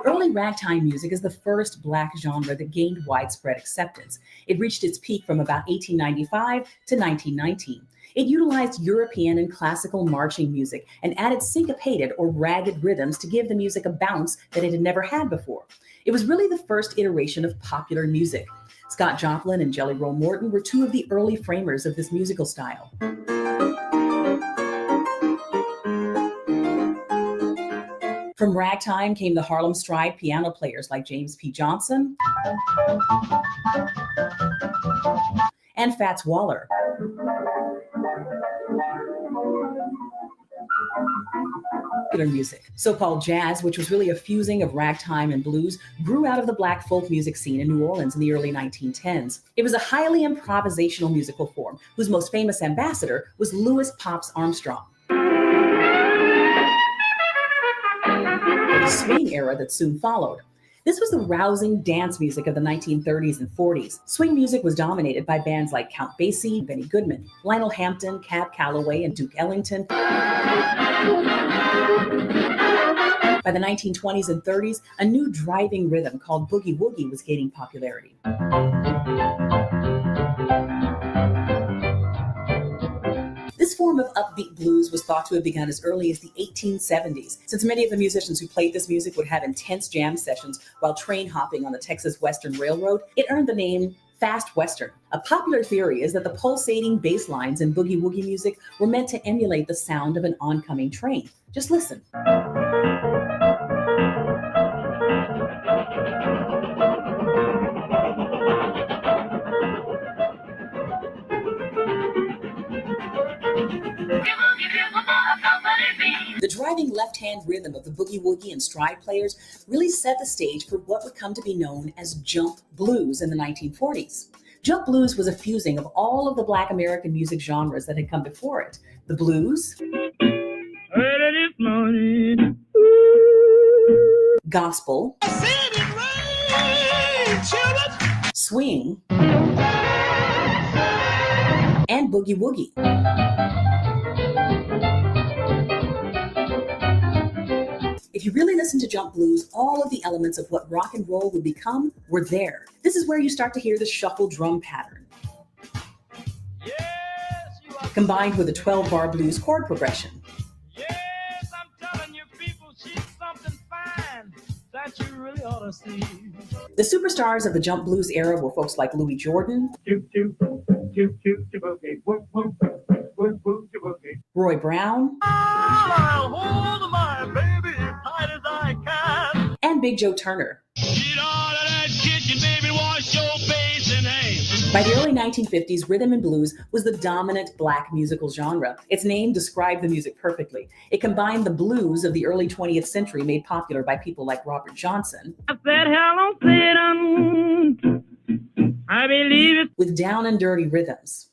Early ragtime music is the first Black genre that gained widespread acceptance. It reached its peak from about 1895 to 1919. It utilized European and classical marching music and added syncopated or ragged rhythms to give the music a bounce that it had never had before. It was really the first iteration of popular music. Scott Joplin and Jelly Roll Morton were two of the early framers of this musical style. From ragtime came the Harlem Stride piano players like James P. Johnson and Fats Waller. Music. So-called jazz, which was really a fusing of ragtime and blues, grew out of the Black folk music scene in New Orleans in the early 1910s. It was a highly improvisational musical form, whose most famous ambassador was Louis Pops Armstrong. The swing era that soon followed. This was the rousing dance music of the 1930s and 40s. Swing music was dominated by bands like Count Basie, Benny Goodman, Lionel Hampton, Cab Calloway, and Duke Ellington. By the 1920s and 30s, a new driving rhythm called boogie woogie was gaining popularity. This form of upbeat blues was thought to have begun as early as the 1870s, since many of the musicians who played this music would have intense jam sessions while train hopping on the Texas Western Railroad. It earned the name Fast Western. A popular theory is that the pulsating bass lines in boogie woogie music were meant to emulate the sound of an oncoming train. Just listen. The driving left-hand rhythm of the boogie woogie and stride players really set the stage for what would come to be known as jump blues in the 1940s. Jump blues was a fusing of all of the Black American music genres that had come before it. The blues, gospel, swing, and boogie woogie. If you really listen to jump blues, all of the elements of what rock and roll would become were there. This is where you start to hear the shuffle drum pattern, combined with a 12-bar blues chord progression. Yes, I'm telling you people, she's something fine that you really ought to see. The superstars of the jump blues era were folks like Louis Jordan, Roy Brown, Big Joe Turner. Get out of that kitchen, baby, wash your face and hands. By the early 1950s, rhythm and blues was the dominant Black musical genre. Its name described the music perfectly. It combined the blues of the early 20th century, made popular by people like Robert Johnson, I said, hello, Satan. I believe it. with down and dirty rhythms.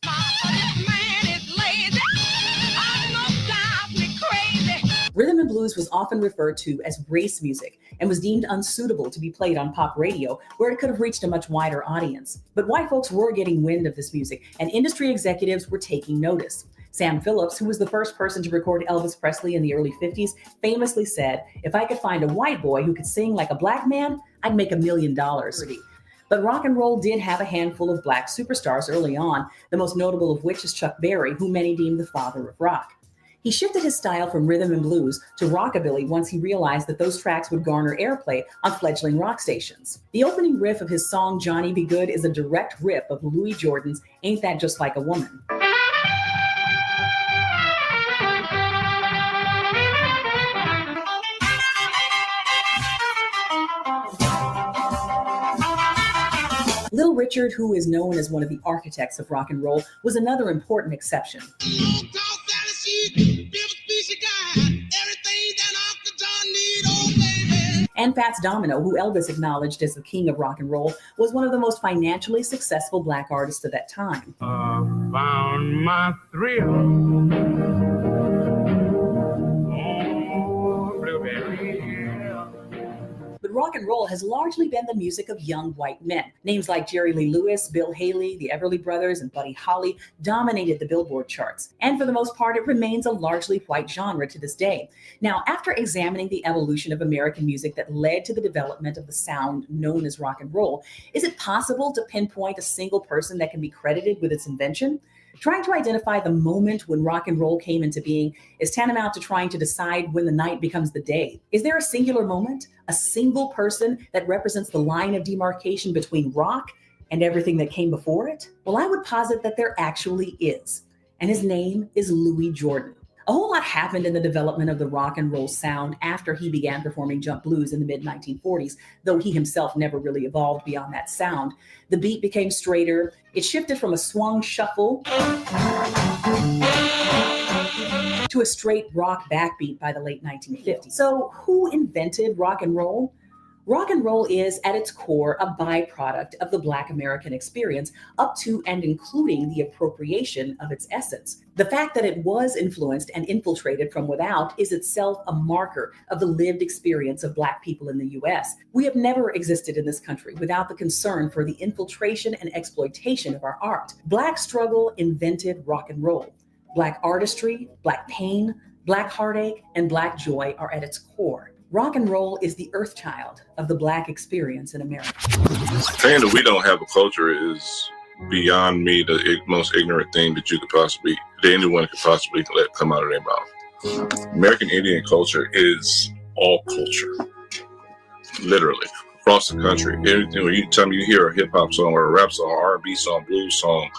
Rhythm and blues was often referred to as race music and was deemed unsuitable to be played on pop radio, where it could have reached a much wider audience. But white folks were getting wind of this music, and industry executives were taking notice. Sam Phillips, who was the first person to record Elvis Presley in the early 50s, famously said, "If I could find a white boy who could sing like a Black man, I'd make $1 million." But rock and roll did have a handful of Black superstars early on, the most notable of which is Chuck Berry, who many deem the father of rock. He shifted his style from rhythm and blues to rockabilly once he realized that those tracks would garner airplay on fledgling rock stations. The opening riff of his song Johnny Be Good is a direct rip of Louis Jordan's Ain't That Just Like a Woman. Little Richard, who is known as one of the architects of rock and roll, was another important exception. And Fats Domino, who Elvis acknowledged as the king of rock and roll, was one of the most financially successful Black artists of that time. Found my thrill. But rock and roll has largely been the music of young white men. Names like Jerry Lee Lewis, Bill Haley, the Everly Brothers, and Buddy Holly dominated the Billboard charts. And for the most part, it remains a largely white genre to this day. Now, after examining the evolution of American music that led to the development of the sound known as rock and roll, is it possible to pinpoint a single person that can be credited with its invention? Trying to identify the moment when rock and roll came into being is tantamount to trying to decide when the night becomes the day. Is there a singular moment, a single person that represents the line of demarcation between rock and everything that came before it? Well, I would posit that there actually is, and his name is Louis Jordan. A whole lot happened in the development of the rock and roll sound after he began performing jump blues in the mid-1940s, though he himself never really evolved beyond that sound. The beat became straighter. It shifted from a swung shuffle to a straight rock backbeat by the late 1950s. So who invented rock and roll? Rock and roll is, at its core, a byproduct of the Black American experience, up to and including the appropriation of its essence. The fact that it was influenced and infiltrated from without is itself a marker of the lived experience of Black people in the U.S. We have never existed in this country without the concern for the infiltration and exploitation of our art. Black struggle invented rock and roll. Black artistry, Black pain, Black heartache, and Black joy are at its core. Rock and roll is the earth child of the Black experience in America. Saying that we don't have a culture is beyond me the most ignorant thing that anyone could possibly let come out of their mouth. American Indian culture is all culture, literally across the country. Anything when you tell me you hear a hip hop song or a rap song, R&B song, blues song,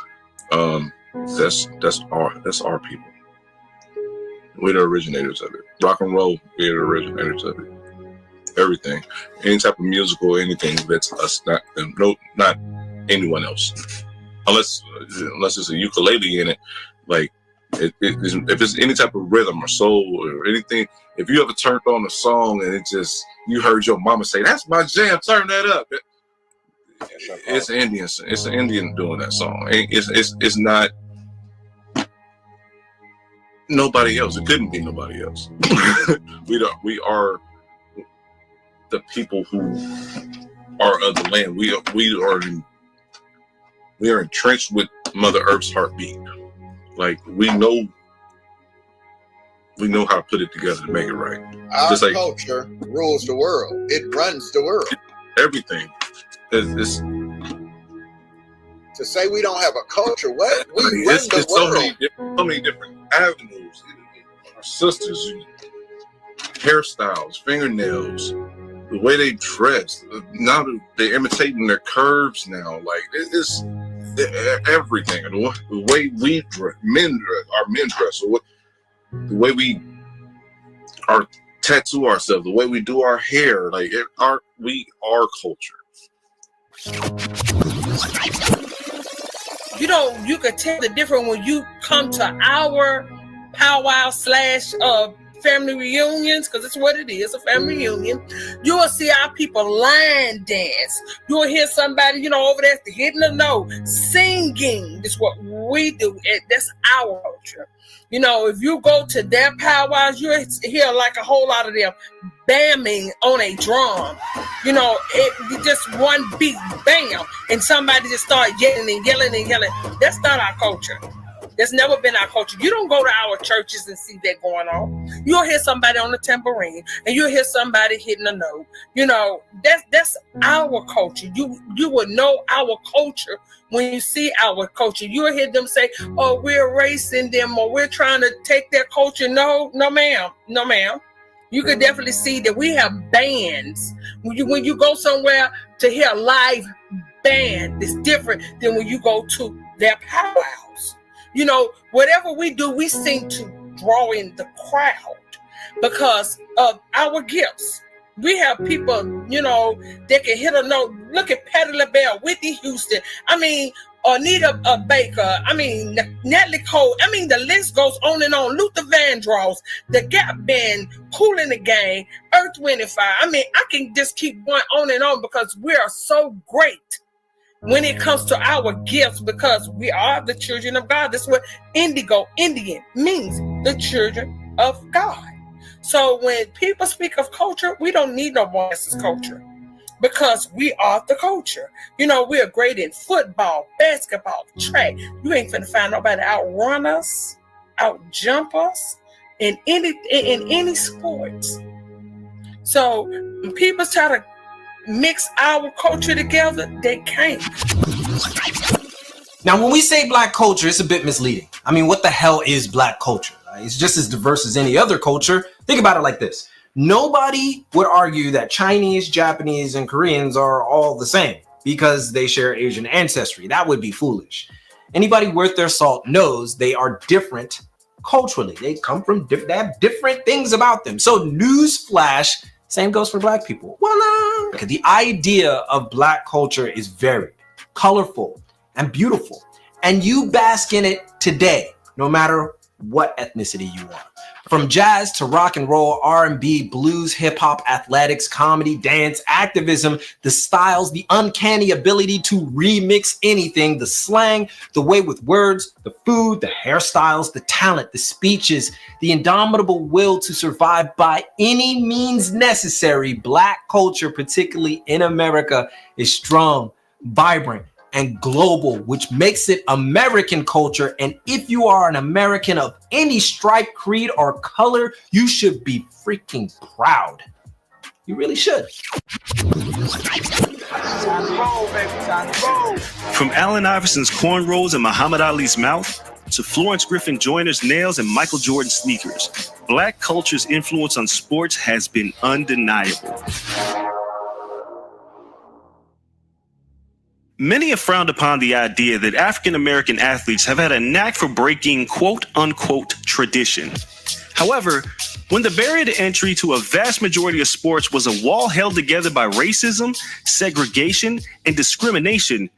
that's our people. We're the originators of it. Rock and roll, we're the originators of it. Everything, any type of musical, anything that's us, not anyone else. Unless it's a ukulele in it, like if it's any type of rhythm or soul or anything. If you ever turned on a song and you heard your mama say, "That's my jam, turn that up." It's Indian. It's an Indian doing that song. It's not nobody else. It couldn't be nobody else. We are the people who are of the land. We are entrenched with Mother Earth's heartbeat. Like we know how to put it together to make it right. Our culture rules the world. It runs the world. Everything. It's to say we don't have a culture, what? We run the world. So many different avenues. Our sisters, hairstyles, fingernails, the way they dress. Now they're imitating their curves now. Like it's everything. The way we dress, our men dress, or the way we are tattoo ourselves, the way we do our hair, like we are culture. You could tell the difference when you come to our powwow / family reunions, because it's what it is, a family reunion. You will see our people line dance. You will hear somebody, over there hitting the note, singing. That's what we do. That's our culture. If you go to their powwows, you hear like a whole lot of them bamming on a drum. It just one beat, bam, and somebody just start yelling and yelling and yelling. That's not our culture. That's never been our culture. You don't go to our churches and see that going on. You'll hear somebody on the tambourine, and you'll hear somebody hitting a note. That's our culture. You would know our culture when you see our culture. You'll hear them say, "Oh, we're erasing them," or "We're trying to take their culture." No, ma'am. No, ma'am. You could definitely see that we have bands. When you go somewhere to hear a live band, it's different than when you go to their powwows. Whatever we do, we seem to draw in the crowd because of our gifts. We have people, that can hit a note. Look at Patti LaBelle, Whitney Houston. Anita Baker. Natalie Cole. The list goes on and on. Luther Vandross, the Gap Band, Kool and the Gang, Earth, Wind and Fire. I can just keep going on and on because we are so great when it comes to our gifts, because we are the children of God. That's what Indian means, the children of God. So when people speak of culture, we don't need no one else's culture because we are the culture. We are great in football, basketball, track. You ain't finna find nobody outrun us, outjump us in any sports. So when people try to mix our culture together, they can't. Now, when we say black culture, it's a bit misleading. What the hell is black culture? It's just as diverse as any other culture. Think about it like this. Nobody would argue that Chinese, Japanese, and Koreans are all the same because they share Asian ancestry. That would be foolish. Anybody worth their salt knows they are different culturally. They come from they have different things about them. So newsflash, same goes for black people. Voila! The idea of black culture is varied, colorful, and beautiful. And you bask in it today, no matter what ethnicity you are. From jazz to rock and roll, R&B, blues, hip hop, athletics, comedy, dance, activism, the styles, the uncanny ability to remix anything, the slang, the way with words, the food, the hairstyles, the talent, the speeches, the indomitable will to survive by any means necessary. Black culture, particularly in America, is strong, vibrant, and global, which makes it American culture. And if you are an American of any stripe, creed, or color, you should be freaking proud. You really should. From Allen Iverson's cornrows and Muhammad Ali's mouth to Florence Griffin Joyner's nails and Michael Jordan sneakers, black culture's influence on sports has been undeniable. Many have frowned upon the idea that African-American athletes have had a knack for breaking quote-unquote tradition. However, when the barrier to entry to a vast majority of sports was a wall held together by racism, segregation, and discrimination,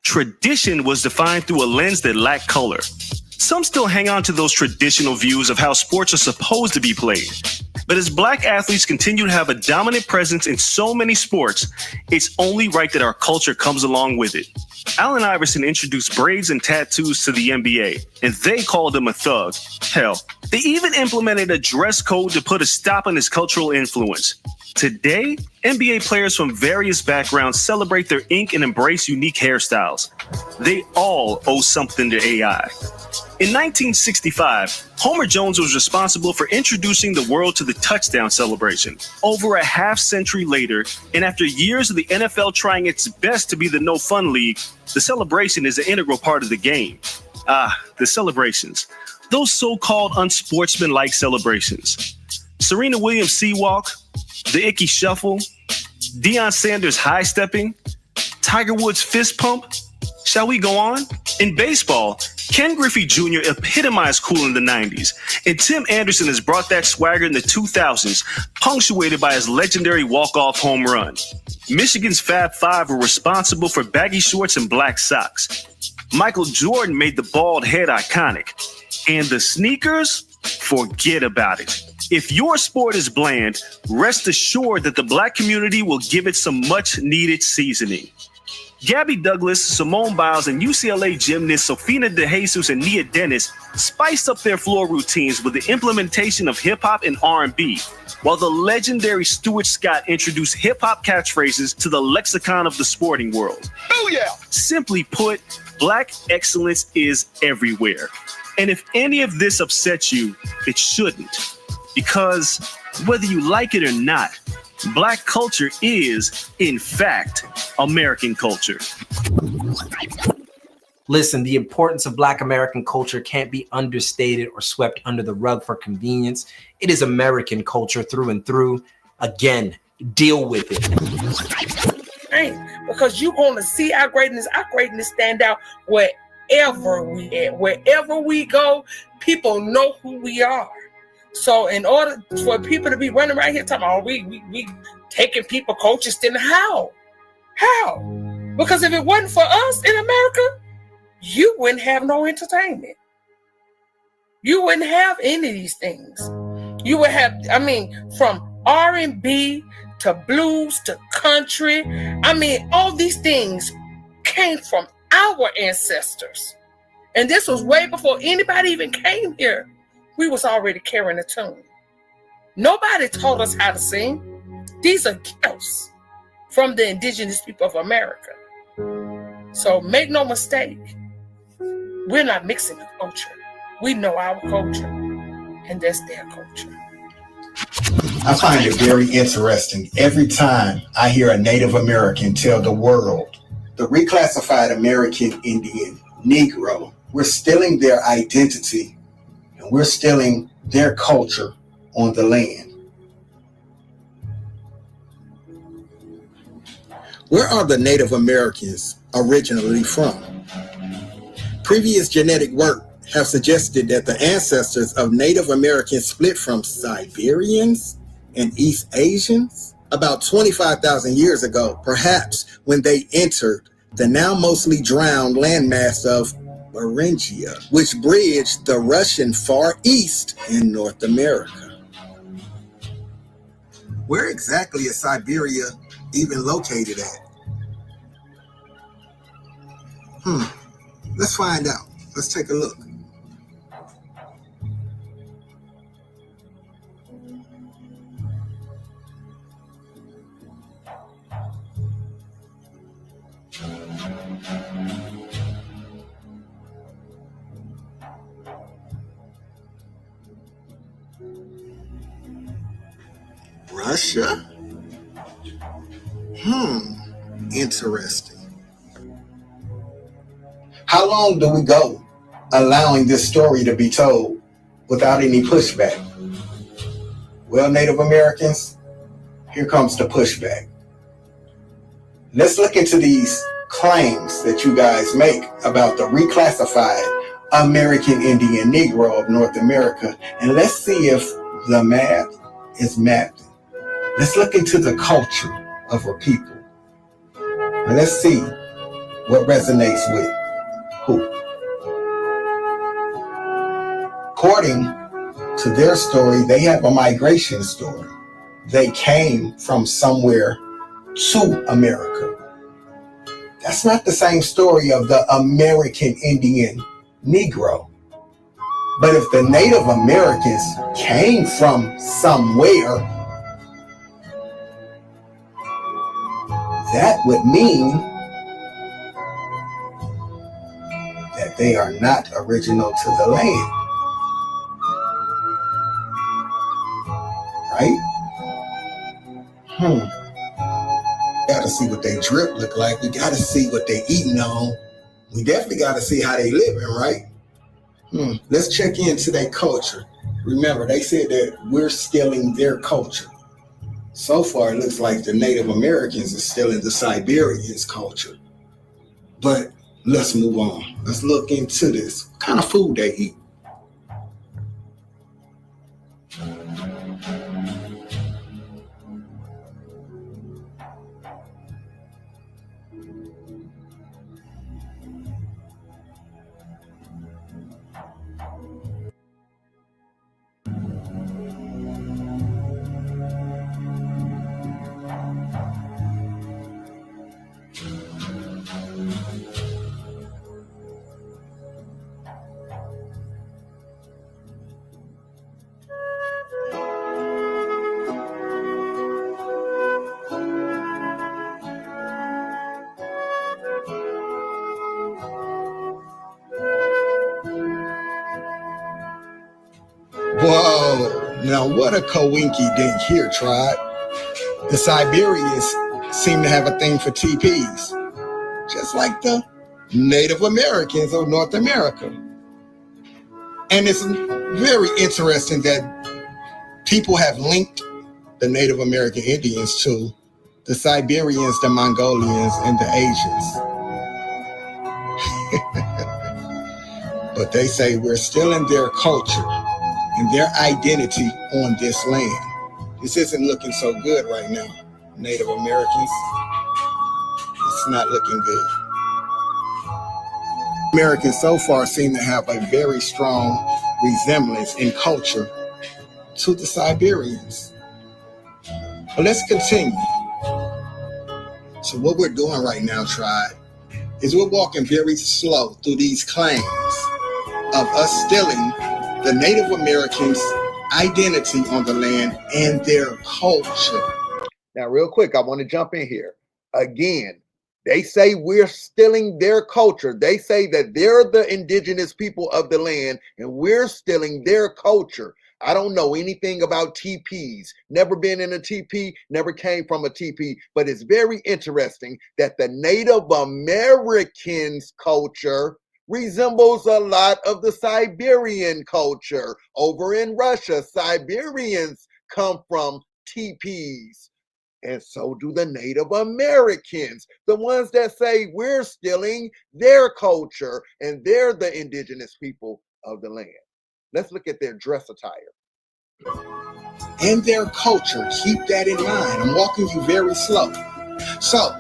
tradition was defined through a lens that lacked color. Some still hang on to those traditional views of how sports are supposed to be played. But as black athletes continue to have a dominant presence in so many sports, it's only right that our culture comes along with it. Allen Iverson introduced braids and tattoos to the NBA, and they called him a thug. Hell, they even implemented a dress code to put a stop on his cultural influence. Today, NBA players from various backgrounds celebrate their ink and embrace unique hairstyles. They all owe something to AI. In 1965, Homer Jones was responsible for introducing the world to the touchdown celebration. Over a half century later, and after years of the NFL trying its best to be the no-fun league, the celebration is an integral part of the game. The celebrations. Those so-called unsportsmanlike celebrations. Serena Williams' sea-walk, the Icky Shuffle, Deion Sanders' high-stepping, Tiger Woods' fist pump. Shall we go on? In baseball, Ken Griffey Jr. epitomized cool in the 90s, and Tim Anderson has brought that swagger in the 2000s, punctuated by his legendary walk-off home run. Michigan's Fab Five were responsible for baggy shorts and black socks. Michael Jordan made the bald head iconic. And the sneakers? Forget about it. If your sport is bland, rest assured that the Black community will give it some much-needed seasoning. Gabby Douglas, Simone Biles, and UCLA gymnasts Sofina DeJesus and Nia Dennis spiced up their floor routines with the implementation of hip-hop and R&B, while the legendary Stuart Scott introduced hip-hop catchphrases to the lexicon of the sporting world. Oh yeah! Simply put, Black excellence is everywhere. And if any of this upsets you, it shouldn't. Because whether you like it or not, Black culture is, in fact, American culture. Listen, the importance of Black American culture can't be understated or swept under the rug for convenience. It is American culture through and through. Again, deal with it. Because you're going to see our greatness stand out wherever we at. Wherever we go, people know who we are. So in order for people to be running right here talking about we taking people coaches, then how? Because if it wasn't for us in America, you wouldn't have no entertainment. You wouldn't have any of these things. You would have, from R&B to blues to country. All these things came from our ancestors. And this was way before anybody even came here. We was already carrying a tune. Nobody taught us how to sing. These are gifts from the indigenous people of America. So make no mistake, we're not mixing a culture. We know our culture, and that's their culture. I find it very interesting every time I hear a Native American tell the world, the reclassified American Indian Negro, we're stealing their identity and we're stealing their culture on the land. Where are the Native Americans originally from? Previous genetic work have suggested that the ancestors of Native Americans split from Siberians and East Asians about 25,000 years ago, perhaps when they entered the now mostly drowned landmass of Thuringia, which bridged the Russian Far East in North America. Where exactly is Siberia even located at? Let's find out. Let's take a look. Russia? Interesting. How long do we go allowing this story to be told without any pushback? Well, Native Americans, here comes the pushback. Let's look into these claims that you guys make about the reclassified American Indian Negro of North America, and let's see if the math is mapped. Let's look into the culture of our people, and let's see what resonates with who. According to their story, they have a migration story. They came from somewhere to America. That's not the same story of the American Indian Negro. But if the Native Americans came from somewhere, that would mean that they are not original to the land. Right? Gotta see what they drip look like. We gotta see what they eating on. We definitely gotta see how they living, right? Let's check into their culture. Remember, they said that we're stealing their culture. So far, it looks like the Native Americans are stealing the Siberians' culture. But Let's move on. Let's look into this. What kind of food they eat? Whoa, now what a coinky dink here, tribe. The Siberians seem to have a thing for teepees, just like the Native Americans of North America. And it's very interesting that people have linked the Native American Indians to the Siberians, the Mongolians, and the Asians. But they say we're still in their culture and their identity on this land. This isn't looking so good right now, Native Americans. It's not looking good. Americans so far seem to have a very strong resemblance in culture to the Siberians. But let's continue. So what we're doing right now, tribe, is we're walking very slow through these claims of us stealing the Native Americans' identity on the land and their culture. Now, real quick, I want to jump in here. Again, they say we're stealing their culture. They say that they're the indigenous people of the land and we're stealing their culture. I don't know anything about teepees. Never been in a teepee, never came from a teepee, but it's very interesting that the Native Americans' culture resembles a lot of the Siberian culture. Over in Russia, Siberians come from teepees. And so do the Native Americans, the ones that say we're stealing their culture and they're the indigenous people of the land. Let's look at their dress attire. And their culture, keep that in mind. I'm walking you very slow. So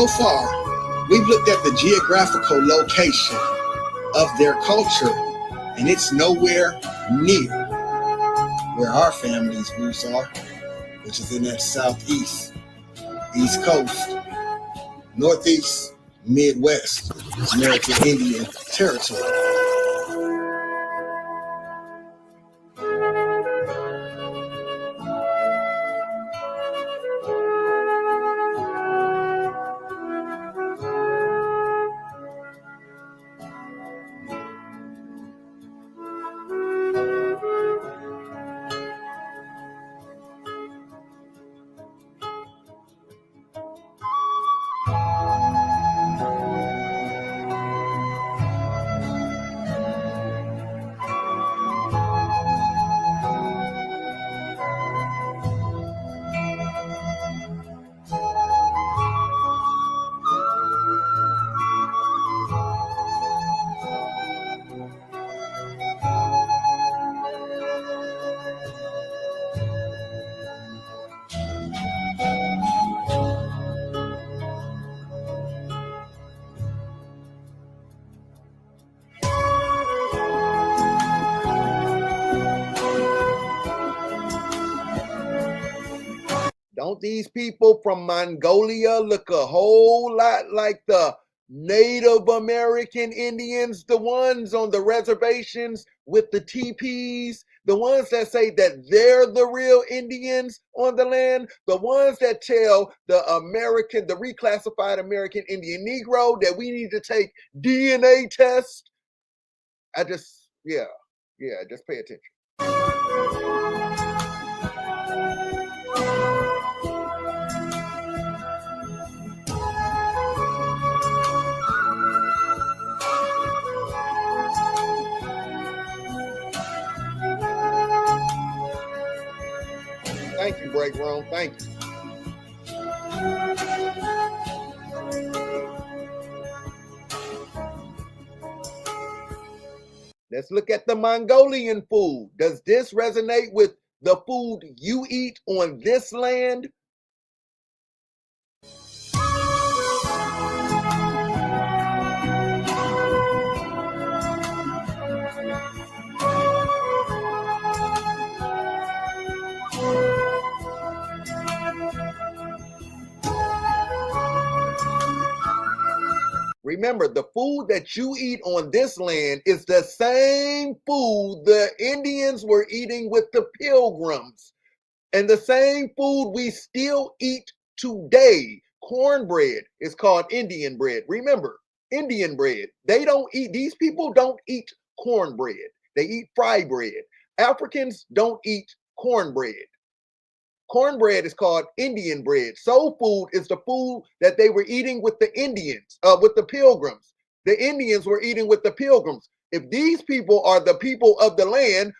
far, we've looked at the geographical location of their culture, and it's nowhere near where our family's roots are, which is in that southeast, east coast, northeast, midwest, American Indian territory. Don't these people from Mongolia look a whole lot like the Native American Indians, the ones on the reservations with the teepees, the ones that say that they're the real Indians on the land, the ones that tell the reclassified American Indian Negro that we need to take DNA tests? Just pay attention. Thank you, Break Room. Thank you. Let's look at the Mongolian food. Does this resonate with the food you eat on this land? Remember, the food that you eat on this land is the same food the Indians were eating with the Pilgrims, and the same food we still eat today. Cornbread is called Indian bread. Remember, Indian bread. These people don't eat cornbread. They eat fry bread. Africans don't eat cornbread. Cornbread is called Indian bread. Soul food is the food that they were eating with the Indians, with the Pilgrims. The Indians were eating with the Pilgrims. If these people are the people of the land,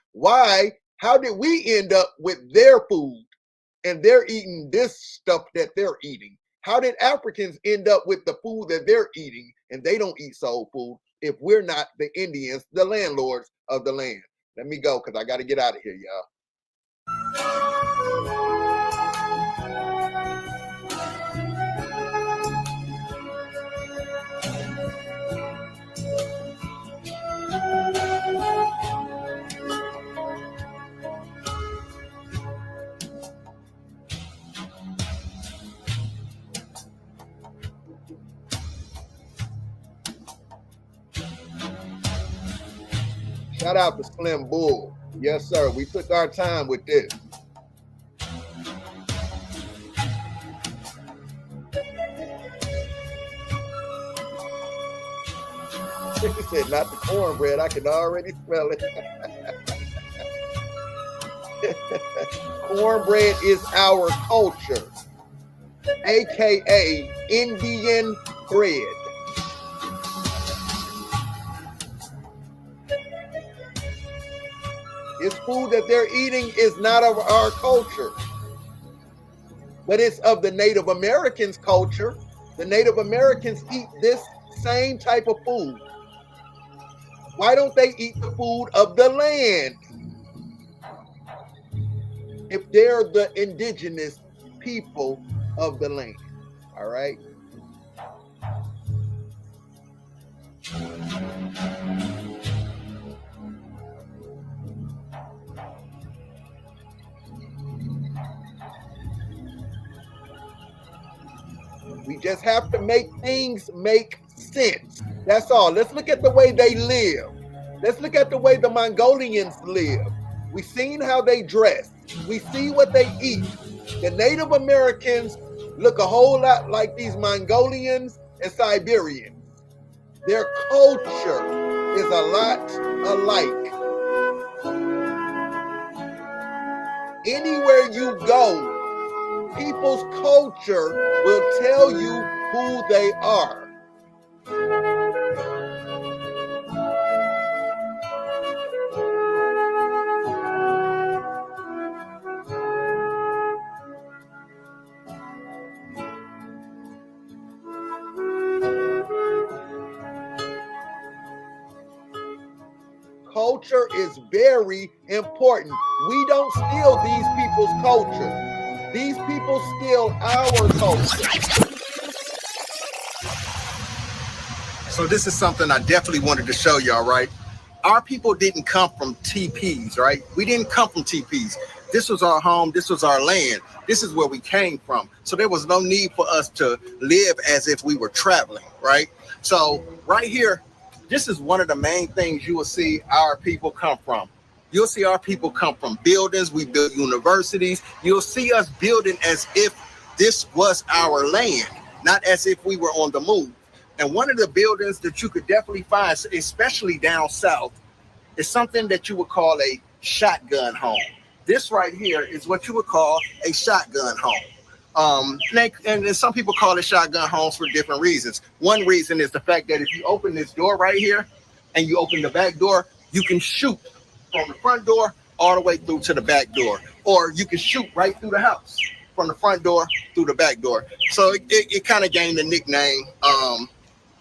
how did we end up with their food and they're eating this stuff that they're eating? How did Africans end up with the food that they're eating and they don't eat soul food if we're not the Indians, the landlords of the land? Let me go because I got to get out of here, y'all. Shout out to Slim Bull. Yes, sir. We took our time with this. He said, not the cornbread. I can already smell it. Cornbread is our culture, aka Indian bread. This food that they're eating is not of our culture, but it's of the Native Americans' culture. The Native Americans eat this same type of food. Why don't they eat the food of the land if they're the indigenous people of the land? All right. We just have to make things make sense. That's all. Let's look at the way they live. Let's look at the way the Mongolians live. We've seen how they dress. We see what they eat. The Native Americans look a whole lot like these Mongolians and Siberians. Their culture is a lot alike. Anywhere you go, people's culture will tell you who they are. Culture is very important. We don't steal these people's culture. These people steal our culture. So this is something I definitely wanted to show y'all, right? Our people didn't come from teepees, right? We didn't come from teepees. This was our home. This was our land. This is where we came from. So there was no need for us to live as if we were traveling, right? So right here, this is one of the main things you will see our people come from. You'll see our people come from buildings. We build universities. You'll see us building as if this was our land, not as if we were on the move. And one of the buildings that you could definitely find, especially down south, is something that you would call a shotgun home. This right here is what you would call a shotgun home. And some people call it shotgun homes for different reasons. One reason is the fact that if you open this door right here and you open the back door, you can shoot from the front door all the way through to the back door. Or you can shoot right through the house from the front door through the back door. So it kind of gained the nickname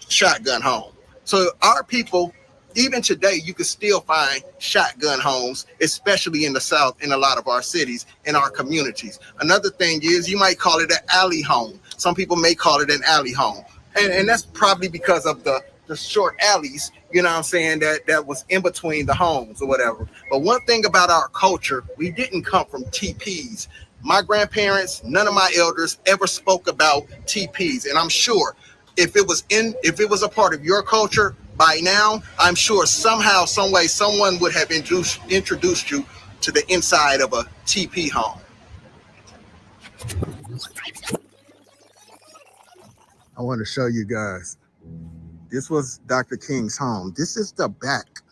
shotgun home. So our people even today, you can still find shotgun homes, especially in the South, in a lot of our cities, in our communities. Another thing is you might call it an alley home. Some people may call it an alley home. And that's probably because of the short alleys, you know what I'm saying, that was in between the homes or whatever. But one thing about our culture, we didn't come from TPs. My grandparents, none of my elders ever spoke about TPs. And I'm sure if it was a part of your culture by now, I'm sure somehow, some way, someone would have introduced you to the inside of a TP home. I want to show you guys. This was Dr. King's home. This is the back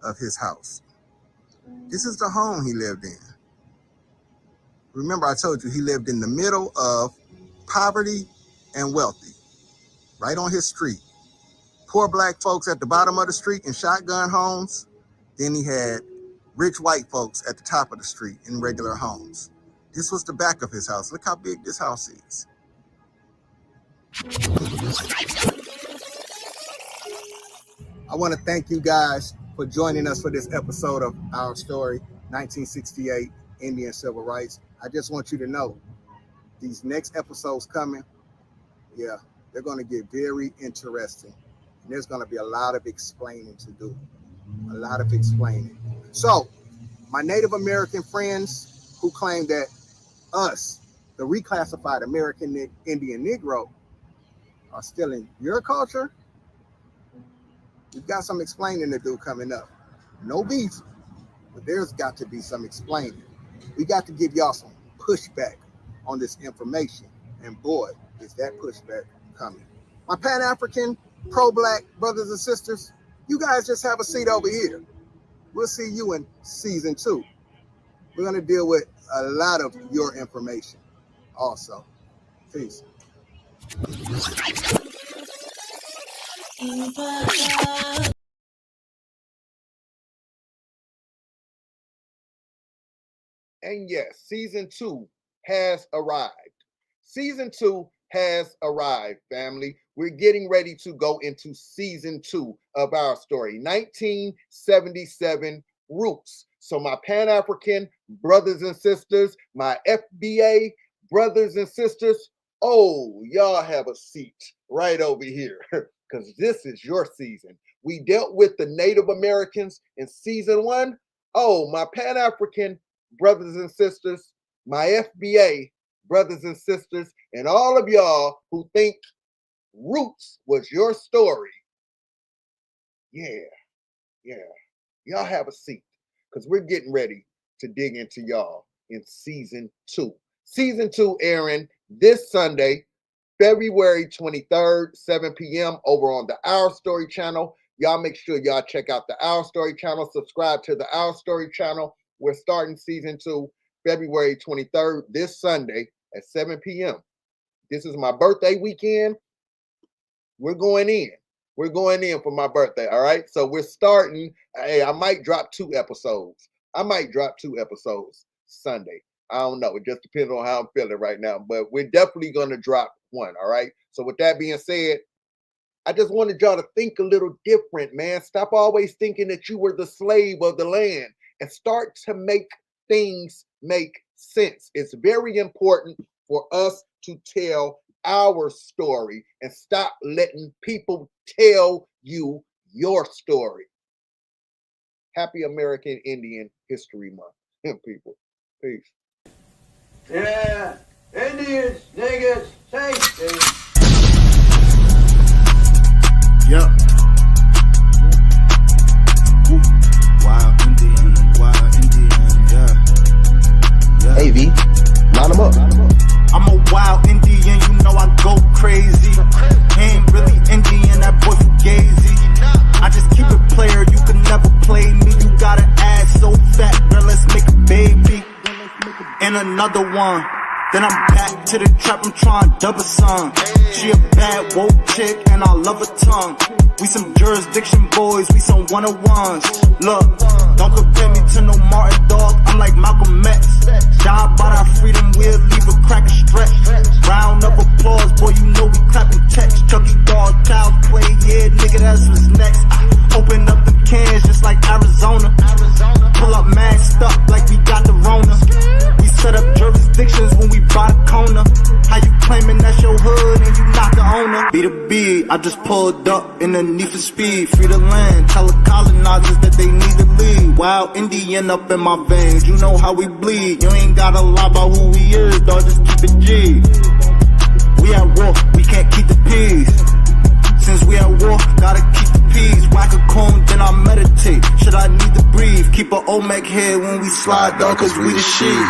of his house. This is the home he lived in. Remember, I told you he lived in the middle of poverty and wealthy, right on his street. Poor black folks at the bottom of the street in shotgun homes. Then he had rich white folks at the top of the street in regular homes. This was the back of his house. Look how big this house is. I want to thank you guys for joining us for this episode of Our Story, 1968 Indian Civil Rights. I just want you to know these next episodes coming, yeah, they're going to get very interesting. And there's going to be a lot of explaining to do. A lot of explaining. So, my Native American friends who claim that us, the reclassified American Indian Negro, are still in your culture, we've got some explaining to do coming up. No beef, but there's got to be some explaining. We got to give y'all some pushback on this information. And boy, is that pushback coming. My Pan-African, pro-black brothers and sisters, you guys just have a seat over here. We'll see you in season 2. We're going to deal with a lot of your information also. Peace. And yes, season 2 has arrived. Season 2 has arrived, family. We're getting ready to go into season 2 of our story, 1977 Roots. So my Pan-African brothers and sisters, my FBA brothers and sisters, oh, y'all have a seat right over here because this is your season. We dealt with the Native Americans in season 1. Oh, my Pan-African brothers and sisters, my FBA brothers and sisters, and all of y'all who think Roots was your story. Yeah. Y'all have a seat because we're getting ready to dig into y'all in season 2. Season 2 airing this Sunday, February 23rd, 7 p.m. over on the Our Story channel. Y'all make sure y'all check out the Our Story channel. Subscribe to the Our Story channel. We're starting season 2, February 23rd, this Sunday at 7 p.m. This is my birthday weekend. We're going in. We're going in for my birthday, all right? So we're starting. Hey, I might drop 2 episodes. Sunday. I don't know. It just depends on how I'm feeling right now. But we're definitely going to drop 1, all right? So with that being said, I just wanted y'all to think a little different, man. Stop always thinking that you were the slave of the land and start to make things make sense. It's very important for us to tell our story and stop letting people tell you your story. Happy American Indian History Month, people. Peace. Yeah, Indians, niggas, say. Yep. Wild Indian, yeah. Hey V, line them up. I'm a wild Indian, you know I go crazy. Ain't really Indian, that boy fugazi. I just keep it player, you can never play me. You got an ass so fat, girl, let's make a baby. And another one. Then I'm back to the trap, I'm trying to double some. She a bad woke chick and I love her tongue. We some jurisdiction boys, we some 101s. Look, don't compare me to no Martin dog, I'm like Malcolm X. Die by our freedom, we'll leave a crack and stretch. Round of applause, boy, you know we clapping checks. Chucky dog, child's play, yeah, nigga, that's what's next. Open up the the beat. I just pulled up in the need for speed. Free the land, tell the colonizers that they need to leave. Wild Indian up in my veins, you know how we bleed. You ain't gotta lie about who we is, dog, just keep it G. We at war, we can't keep the peace. Since we at war, gotta keep the peace. Whack a cone, then I meditate. Should I need to breathe? Keep a Olmec head when we slide, dog, cause we the shit.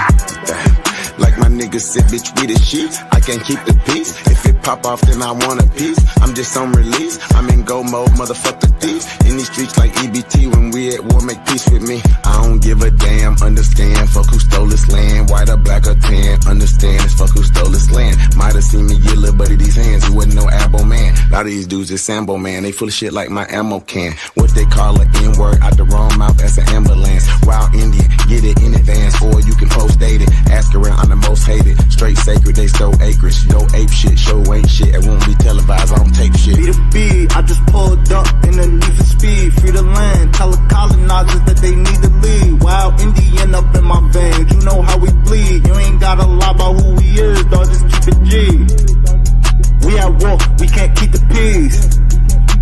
Like my niggas said, bitch, we the shit. I can't keep the peace. If it pop off, then I want a piece. I'm just on release. I'm in go mode, motherfuck the thieves. In these streets like EBT, when we at war, make peace with me. I don't give a damn, understand. Fuck who stole this land, white or black or tan. Understand, it's fuck who stole this land. Might have seen me get little buddy these hands. He wasn't no abo man. A lot of these dudes is Sambo man. They full of shit like my ammo can. What they call an N-word out the wrong mouth, that's an ambulance. Wild Indian, get it in advance, or you can post date it. Ask around, I'm the most hated. Straight sacred, they stole acreage. No ape shit, show ain't shit. It won't be televised, I don't tape shit. Be the beat, I just pulled up in the need for speed. Free the land, tell the colonizers that they need to leave. Wild Indian up in my veins, you know how we bleed. You ain't gotta lie about who we is, dog, just keep it G. We at war, we can't keep the peace.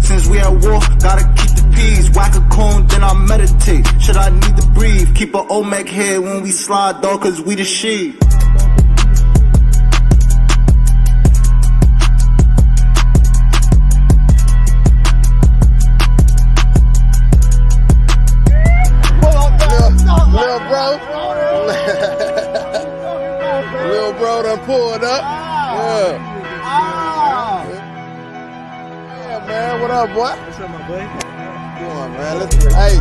Since we at war, gotta keep the peace. Whack a cone, then I meditate. Should I need to breathe? Keep a Olmec head when we slide, dog, cause we the shit. Little bro done pulled up. Yeah. Yeah, man. What up, boy? What's up, my boy? Come on, man. Let's, hey.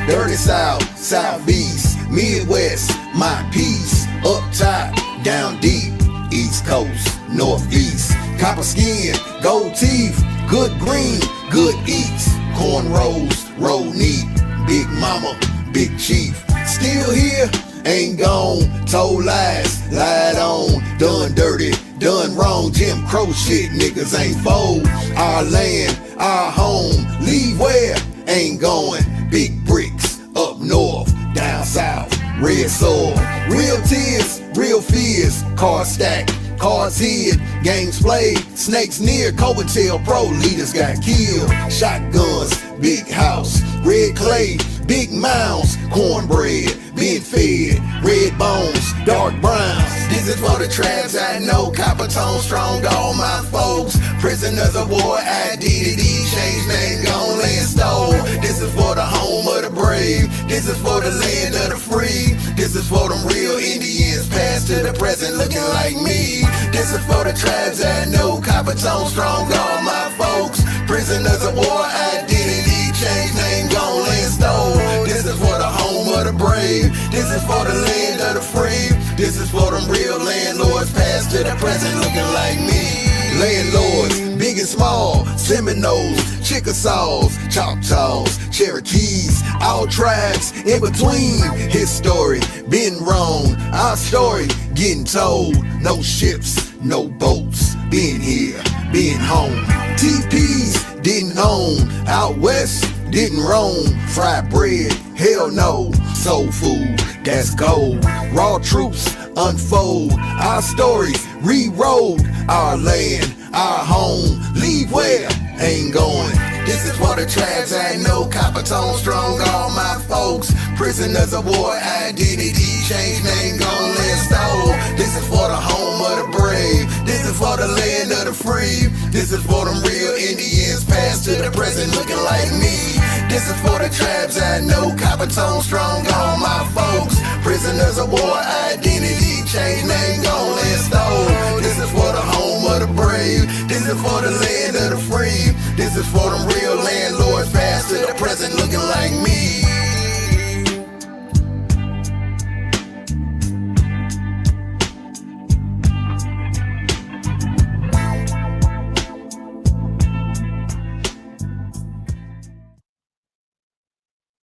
Dirty South, Southeast, Midwest, my piece. Up top, down deep, East Coast, Northeast. Copper skin, gold teeth, good green, good eats. Cornrows, roll neat, big mama, big chief. Still here, ain't gone, told lies, lied on. Done dirty, done wrong, Jim Crow shit, niggas ain't fold. Our land, our home, leave where? Ain't going. Big bricks, up north, down south, red soil. Real tears, real fears, cards stacked, cards hid, games played, snakes near, Covertail pro leaders got killed. Shotguns, big house, red clay, big mounds, cornbread, been fed, red bones, dark browns. This is for the tribes I know, copper tone strong, all my folks. Prisoners of war, identity, change name, gone land stole. This is for the home of the brave. This is for the land of the free. This is for them real Indians, past to the present, looking like me. This is for the tribes I know, copper tone strong, all my folks. Prisoners of war, identity, change name, gone land stole. This is for the home of the brave. This is for the land of the free. This is for them real landlords, past to the present, looking like me. Landlords, big and small, Seminoles, Chickasaws, Choctaws, Cherokees, all tribes in between. His story been wrong, our story getting told. No ships, no boats, been here, been home. TPs didn't own, out west didn't roam. Fried bread, hell no. Soul food, that's gold. Raw troops unfold, our stories rewrote. Our land, our home, leave where? Ain't going. This is for the tribes I know, copper tone strong, all my folks. Prisoners of war, identity, change name, gone land stole. This is for the home of the brave. This is for the land of the free. This is for them real Indians, past to the present, looking like me. This is for the tribes I know, copper tone strong, all my folks. Prisoners of war, identity, change name, gone land stole. This is for the home of the brave. This is for the land of the free. This is for them real landlords, past to